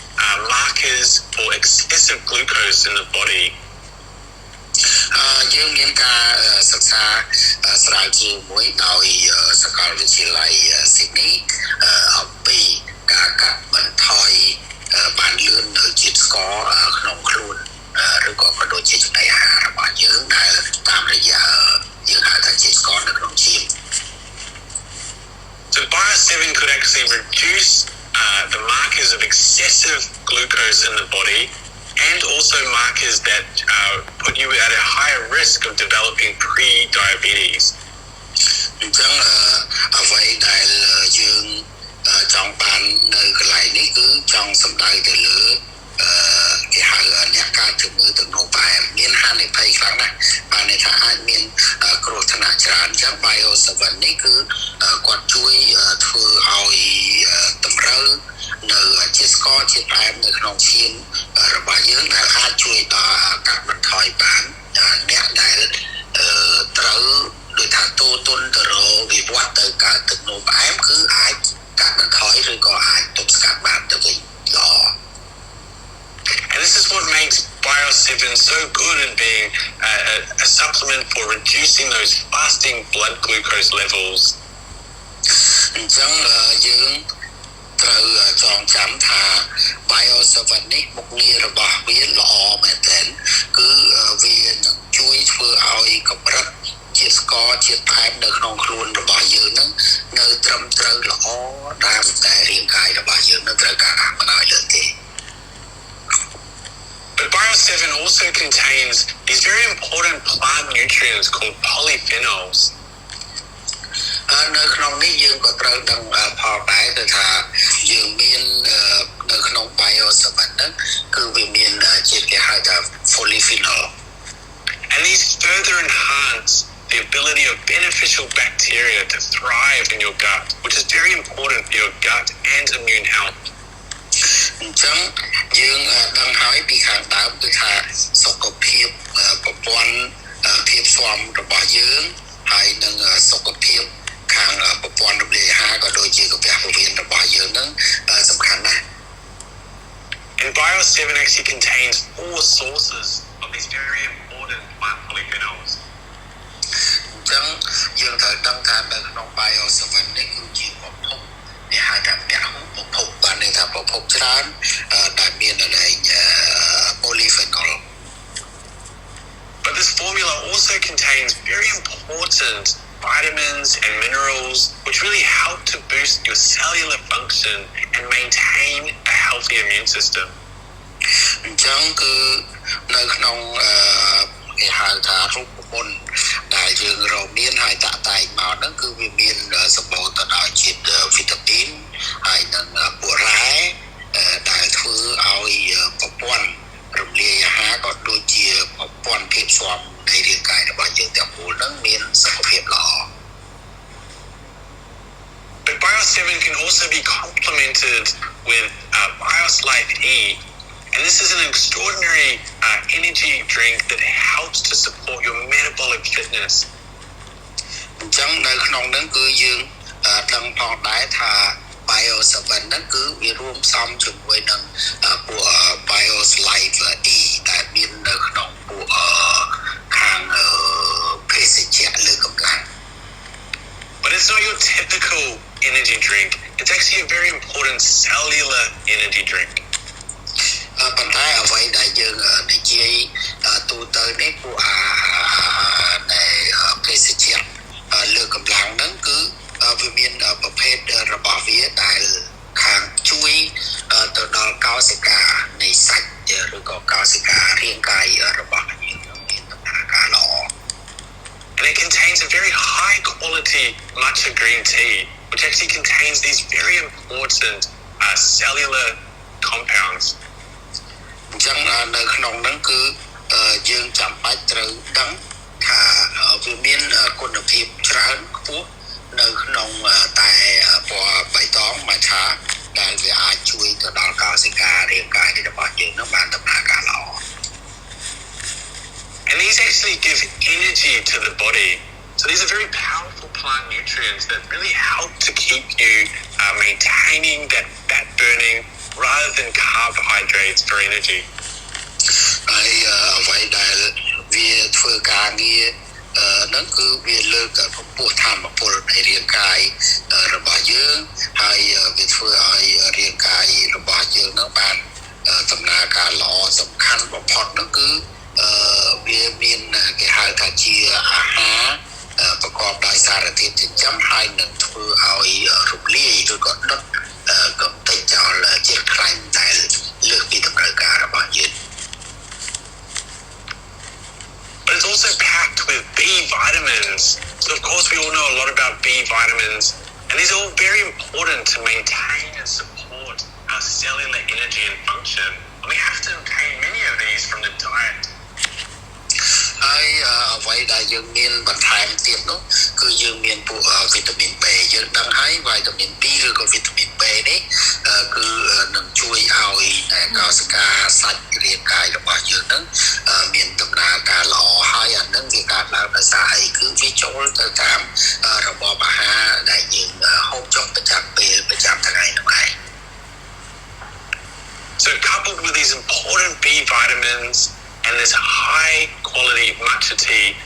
markers for excessive glucose in the body. យើងមានការសិក្សាស្រាវជ្រាវមួយដោយសាកលវិទ្យាល័យ Sydney អំពីការកាត់បន្ថយបានលឿននៅជាតិស្ករក្នុងខ្លួនឬក៏ក៏ដូចជាចំណីអាហាររបស់យើងដែលតាមរយៈយើងហៅថាជាតិស្ករនៅក្នុងឈាម So BIOS 7 could actually reduce the markers of excessive glucose in the body and also markers that put you at a higher risk of developing pre-diabetes. អញ្ចឹងអ្វីដែលយើងចង់បាននៅកន្លែងនេះគឺចង់សម្ដៅទៅលើគេហៅអ្នកការជំងឺទឹកនោមផ្អែមមានហានិភ័យខ្លាំងណាស់បានន័យថាអាចមានគ្រោះថ្នាក់ច្រើនអញ្ចឹង BIOS 7 នេះគឺគាត់ជួយធ្វើឲ្យតម្រូវនៅជាតិស្ករជាតិផ្អែមនៅក្នុងឈាមរបស់យើងដែលអាចជួយដល់កាត់បន្ថយបានអ្នកដែលត្រូវដោយថាទូទុនទៅរកវិវត្តទៅកើតទឹកនោមផ្អែមគឺអាចកាត់បន្ថយឬក៏អាចទប់ស្កាត់បានទៅវិញល្អ And this is what makes BIOS 7 so good in being a supplement for reducing those fasting blood glucose levels. អញ្ចឹងយើងត្រូវចងចាំថា BIOS 7 នេះមុខងាររបស់វាល្អមែនទែនគឺវានឹងជួយធ្វើឲ្យកម្រិតជាតិស្ករជាតិផ្អែមនៅក្នុងខ្លួនរបស់យើងនឹងនៅត្រឹមត្រូវល្អតាមតែរាងកាយរបស់យើងនឹងត្រូវការមិនឲ្យលើសទេ But BIOS 7 also contains these very important plant nutrients called polyphenols. នៅក្នុងនេះយើងក៏ត្រូវដឹងផលដែរទៅថាយើងមាននៅក្នុង BIOS 7 ហ្នឹងគឺវាមានជាតិគេហៅថា polyphenol and these further enhance the ability of beneficial bacteria to thrive in your gut, which is very important for your gut and immune health. អញ្ចឹងយើងដឹងហើយពីខាងដើមគឺថាសុខភាពប្រព័ន្ធភាពស៊ាំរបស់យើងហើយនឹងសុខភាពខាងប្រព័ន្ធរំលាយអាហារក៏ដូចជាកាពះពោះវៀនរបស់យើងនឹងសំខាន់ណាស់ And BIOS 7 actually contains 4 sources of these very important plant polyphenols. អញ្ចឹងយើងត្រូវដឹងថានៅក្នុង BIOS 7 នេះគឺជាប្រភពដែលហៅថាពហុប្រភពបានន័យថាប្រភពច្រើនដែលមាននៅឯ polyphenol But this formula also contains very important vitamins and minerals which really help to boost your cellular function and maintain a healthy immune system. អញ្ចឹងគឺនៅក្នុងគេហៅថារូបមន្តដែលយើងរកមានហើយតាក់តែងមកហ្នឹងគឺវាមានសម្បូរទៅដោយជាតិវីតាមីនហើយនឹងបុរ៉ែដែលធ្វើឲ្យប្រព័ន្ធរំលាយអាហារក៏ដូចជាប្រព័ន្ធភាពស៊ាំនៃរាងកាយរបស់យើងទាំងមូលហ្នឹងមានសុខភាពល្អ But BIOS 7 can also be complemented with BIOS lifeE. And And this is an extraordinary energy drink that helps to support your metabolic fitness. អញ្ចឹងនៅក្នុងហ្នឹងគឺយើងដឹងផងដែរថា Bios ហ្នឹងគឺវារួមផ្សំជាមួយនឹងពួក Bios lifeE ដែលមាននៅក្នុងពួកខាងភេសជ្ជៈលើកម្លាំង But it's not your typical energy drink. It's actually a very important cellular energy drink. ប៉ុន្តែអ្វីដែលយើងនិយាយទូទៅនេះពួកនៃភេសជ្ជៈលើកម្លាំងហ្នឹងគឺវាមានប្រភេទរបស់វាដែលខាងជួយទៅដល់កោសិកានៃសាច់ឬក៏កោសិការាងកាយរបស់យើងមានដំណើរការល្អ And it contains a very high quality matcha green tea, which actually contains these very important cellular compounds. អញ្ចឹងនៅក្នុងហ្នឹងគឺយើងចាំបាច់ត្រូវដឹងថាវាមានគុណភាពច្រើនខ្ពស់នៅក្នុងតែពណ៌បៃតងមកថាដែលវាអាចជួយទៅដល់កោសិការាងកាយរបស់យើងនឹងបានដំណើរការល្អ And these actually give energy to the body. So these are very powerful plant nutrients that really help to keep you maintaining that fat burning rather than carbohydrates for energy. ហើយអ្វីដែលវាធ្វើការងារហ្នឹងគឺវាលើកកម្ពស់ធម៌ពលនៃរាងកាយរបស់យើងហើយវាធ្វើឲ្យរាងកាយរបស់យើងហ្នឹងបានដំណើរការល្អសំខាន់បំផុតហ្នឹងគឺវាមានគេហៅថាជាអាហារប្រកបដោយសារធាតុចិញ្ចឹមហើយនឹងធ្វើឲ្យរំលាយឬក៏ដុតកំទេចចោលជាតិខ្លាញ់ដែលលើសពីតម្រូវការរបស់យើង But it's also packed with B vitamins. So of course we all know a lot about B vitamins, and these are all very important to maintain and support our cellular energy and function. And we have to obtain many of these from the diet. ហើយអ្វីដែលយើងមានបន្ថែមទៀតនោះគឺយើងមានពួកវីតាមីន B យើងដឹងហើយវីតាមីន B ឬក៏វីតាមីន B នេះគឺនឹងជួយឲ្យកោសិកាសាច់រាងកាយរបស់យើងនឹងមានដំណើរការល្អហើយអានឹងវាកើតឡើងដោយសារអីគឺវាចូលទៅតាមរបបអាហារដែលយើងហូបចុកប្រចាំពេលប្រចាំថ្ងៃនោះឯង So coupled with these important B vitamins and this high quality matcha tea,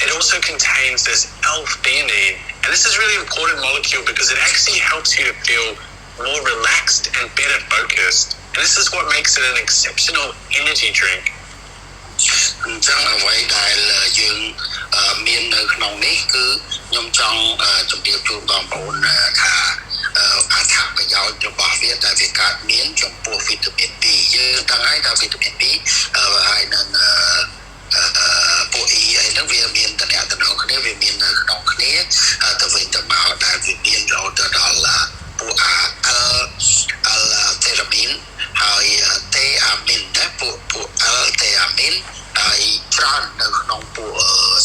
it also contains this L-theanine, and this is a really important molecule because it actually helps you to feel more relaxed and better focused, and this is what makes it an exceptional energy drink. អញ្ចឹងអ្វីដែលយើងមាននៅក្នុងនេះគឺខ្ញុំចង់ជម្រាបជូនបងប្អូនថាអត្ថប្រយោជន៍របស់វាដែលវាកើតមានចំពោះវីតាមីន B យើងដឹងហើយថាវីតាមីន B ហើយនឹងពួក E អីហ្នឹងវាមានតំណែងគ្នាវាមាននៅក្នុងគ្នាទៅវិញទៅមកដែលវាមានរហូតដល់ពួក L-theanine ហើយ theanine ដែរពួក L-theanine ហើយច្រើននៅក្នុងពួក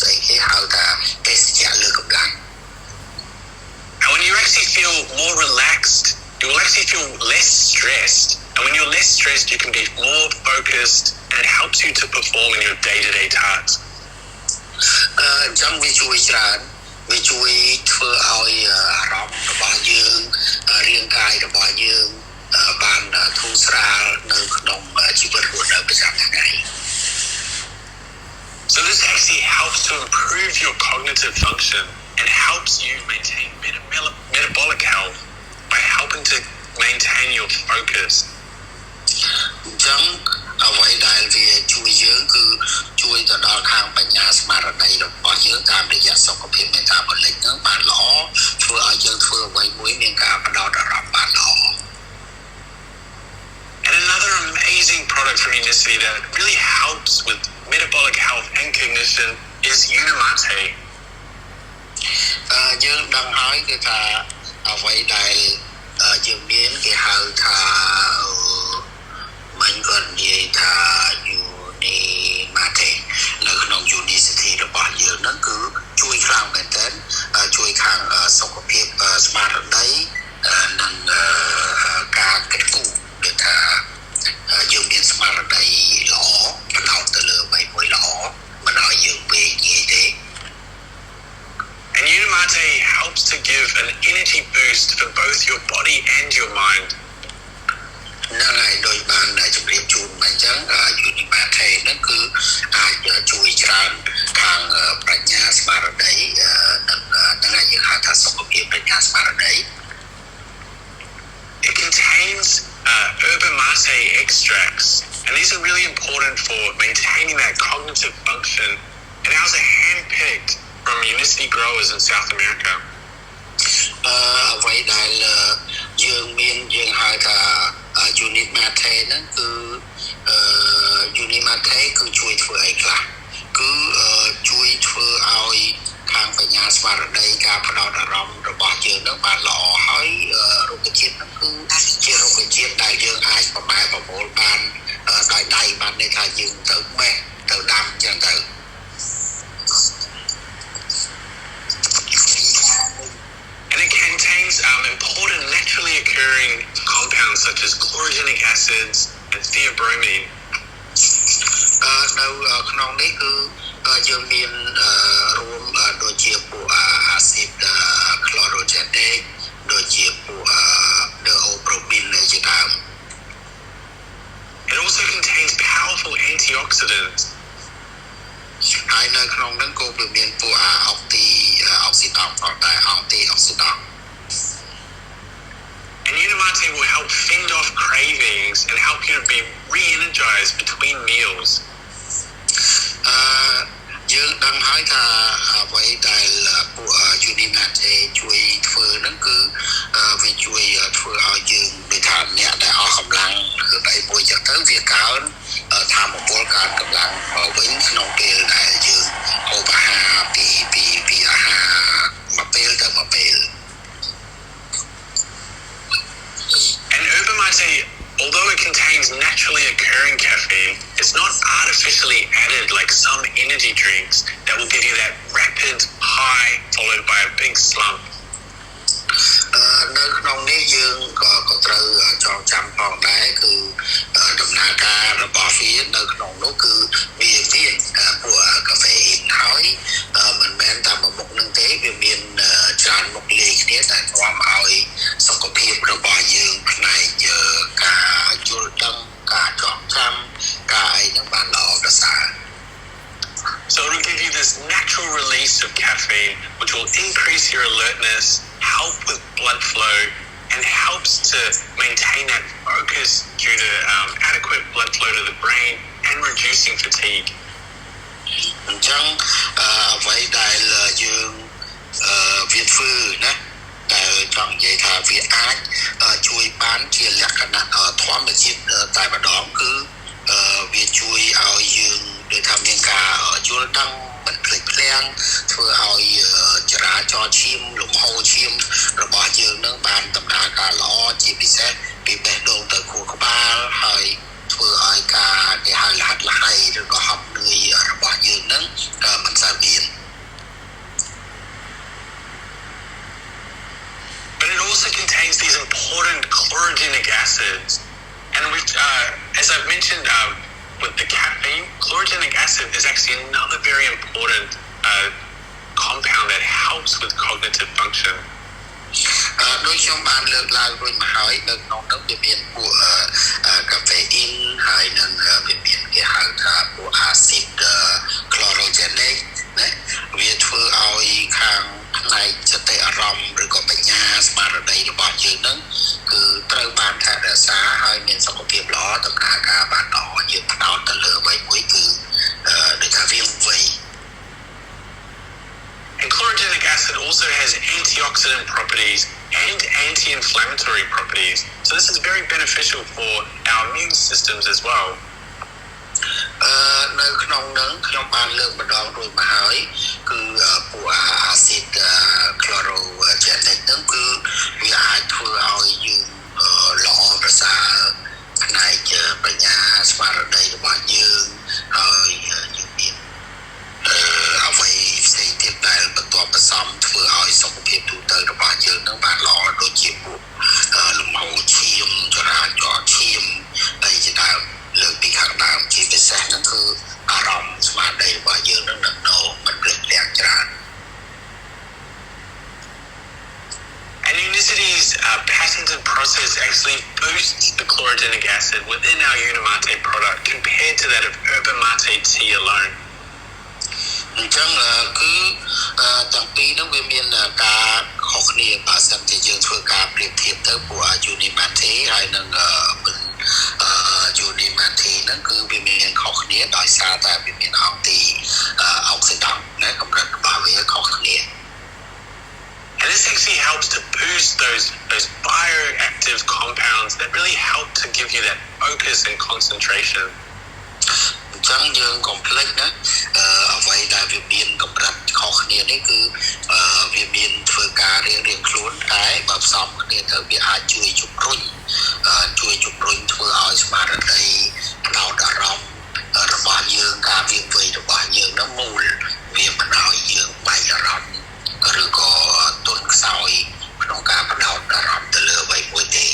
ស្អីគេហៅថាភេសជ្ជៈលើកម្លាំង And when you actually feel more relaxed, you will actually feel less stressed. And when you're less stressed, you can be more focused, and it helps you to perform in your day-to-day tasks. អញ្ចឹងវាជួយច្រើនវាជួយធ្វើឲ្យអារម្មណ៍របស់យើងរាងកាយរបស់យើងបានធូរស្រាលនៅក្នុងជីវិតរស់នៅប្រចាំថ្ងៃ So this actually helps to improve your cognitive function and helps you maintain metabolic health by helping to maintain your focus. អញ្ចឹងអ្វីដែលវាជួយយើងគឺជួយទៅដល់ខាងបញ្ញាស្មារតីរបស់យើងតាមរយៈសុខភាពមេតាបូលិកហ្នឹងបានល្អធ្វើឲ្យយើងធ្វើអ្វីមួយមានការផ្ដោតអារម្មណ៍បានល្អ And another amazing product from Unicity that really helps with metabolic health and cognition is Unimate. យើងដឹងហើយគឺថាអ្វីដែលយើងមានគេហៅថាមិនគាត់និយាយថា Unimate នៅក្នុង Unicity របស់យើងហ្នឹងគឺជួយខ្លាំងមែនទែនជួយខាងសុខភាពស្មារតីនិងការគិតគូរដូចថាយើងមាន both your body and your mind. นั่นแหละโดยบางในจุดเรียบจูนเหมือนจังUnimate นั่นคืออาจจะช่วยจานทางปรัชญาสมาร์ทนั่นแหละยังหาทางสุขภาพปรัชญาสมาร์ท It contains yerba mate extracts, and these are really important for maintaining that cognitive function. And ours are handpicked from unicity growers in South America. អ្វីដែលយើងមានយើងហៅថា Unimate ហ្នឹងគឺ Unimate គឺជួយធ្វើអីខ្លះគឺជួយធ្វើឲ្យខាងបញ្ញាស្មារតីការផ្ដោតអារម្មណ៍របស់យើងហ្នឹងបានល្អហើយរុក្ខជាតិហ្នឹងគឺជារុក្ខជាតិដែលយើងអាចប្រមូលបានដោយដៃបានន័យថាយើងទៅបេះទៅដាំចឹងទៅAnd it contains important naturally occurring compounds such as chlorogenic acids and theobromine. នៅក្នុងនេះគឺយើងមានរួមដូចជាពួកអាស៊ីត chlorogenic ដូចជាពួក theobromine ជាដើម It also contains powerful antioxidants. ហើយនៅក្នុងហ្នឹងក៏វាមានពួក antioxidant ផងដែរ antioxidant And Unimate will help fend off cravings and help you to be re-energized between meals. យើងដឹងហើយថាអ្វីដែលពួក Unimate ជួយធ្វើហ្នឹងគឺវាជួយធ្វើឲ្យយើងដូចថាអ្នកដែលអស់កម្លាំងឬអីមួយចឹងទៅវាកើនធម៌ពលកើនកម្លាំងវិញក្នុងពេលដែលយើងហូបអាហារពីអាហារមួយពេលទៅមួយពេល And yerba mate, although it contains naturally occurring caffeine, it's not artificially added like some energy drinks that will give you that rapid high followed by a big slump. នៅក្នុងនេះយើងក៏ត្រូវចងចាំផងដែរគឺដំណើរការរបស់វានៅក្នុងនោះគឺវាមានពួកកាហ្វេអ៊ីនហើយមិនមែនតែមួយមុខនឹងទេវាមានច្រើនមុខលាយគ្នាតែនាំឲ្យសុខភាពរបស់យើងផ្នែកការយល់ដឹងការចងចាំការអីហ្នឹងបានល្អប្រសើរ So it will give you this natural release of caffeine, which will increase your alertness, help with blood flow, and helps to maintain that focus due to adequate blood flow to the brain and reducing fatigue. អញ្ចឹងអ្វីដែលយើងវាធ្វើណាដែលចង់និយាយថាវាអាចជួយបានជាលក្ខណៈធម្មជាតិតែម្ដងគឺវាជួយឲ្យយើងដូចថាមានការយល់ដឹងមិនភ្លេចភ្លាំងធ្វើឲ្យចរាចរណ៍ឈាមលំហូរឈាមរបស់យើងនឹងបានដំណើរការល្អជាពិសេសពីបេះដូងទៅខួរក្បាលហើយធ្វើឲ្យការដែលហៅលហាត់លហៃឬក៏ហប់នឿយរបស់យើងនឹងមិនសូវមាន But it also contains these important chlorogenic acids. And as I've mentioned with the caffeine, chlorogenic acid is actually another very important compound that helps with cognitive function. ដោយខ្ញុំបានលើកឡើងរួចមកហើយនៅក្នុងនោះវាមានពួកកាហ្វេអ៊ីនហើយនឹងវាមានគេហៅថាពួកអាស៊ីត chlorogenic ណាវាធ្វើឲ្យខាងផ្នែកសតិអារម្មណ៍ឬក៏បញ្ញាស្មារតីរបស់យើងនឹងគឺត្រូវបានថែរក្សាហើយមានសុខភាពល្អដំណើរការបានល្អយើងផ្ដោតទៅលើអ្វីមួយគឺដូចថាវាវៃ And chlorogenic acid also has antioxidant properties and anti-inflammatory properties. So this is very beneficial for our immune systems as well. នៅក្នុងនឹងខ្ញុំបានលើកម្ដងរួចមកហើយគឺពួកអាស៊ីត chlorogenic ហ្នឹងគឺវាអាចធ្វើឲ្យយើងល្អប្រសើរផ្នែកបញ្ញាស្មារតីរបស់យើងហើយយើងមានអ្វីផ្សេងទៀតដែលបន្ទាប់បន្សំធ្វើឲ្យសុខភាពទូទៅរបស់យើងនឹងបានល្អដូចជាពួកលំហូរឈាមចរាចរណ៍ឈាមហើយជាដើមលើកពីខាងដើមជាពិសេសហ្នឹងគឺអារម្មណ៍ស្មារតីរបស់យើងនឹងមិនភ្លេចភ្លាំងច្រើន And Unicity's patented process actually boosts the chlorogenic acid within our Unimate product compared to that of Herbamate tea alone. អញ្ចឹងគឺទាំងពីរនោះវាមានការខុសគ្នាបើសិនជាយើងធ្វើការប្រៀបធៀបទៅពួក Unimate ហើយនឹងUnimate ហ្នឹងគឺវាមានខុសគ្នាដោយសារតែវាមានអង្គទីអុកស៊ីដង់ណាកម្រិតរបស់វាខុសគ្នា And this actually helps to boost those bioactive compounds that really help to give you that focus and concentration. អញ្ចឹងយើងកុំភ្លេចណាអ្វីដែលវាមានកម្រិតខុសគ្នានេះគឺវាមានធ្វើការរៀងខ្លួនតែបើផ្សំគ្នាទៅវាអាចជួយជំរុញធ្វើឲ្យស្មារតីផ្ដោតអារម្មណ៍របស់យើងការវាងវៃរបស់យើងនោះមូលវាមិនឲ្យយើងបែកអារម្មណ៍ឬក៏ទន់ខ្សោយក្នុងការផ្ដោតអារម្មណ៍ទៅលើអ្វីមួយទេ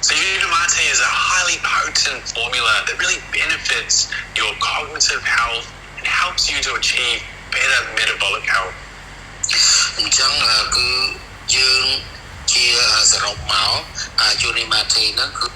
So Unimate is a highly potent formula that really benefits your cognitive health and helps you to achieve better metabolic health. អញ្ចឹងគឺយើងជាសរុបមកUnimate ហ្នឹងគឺ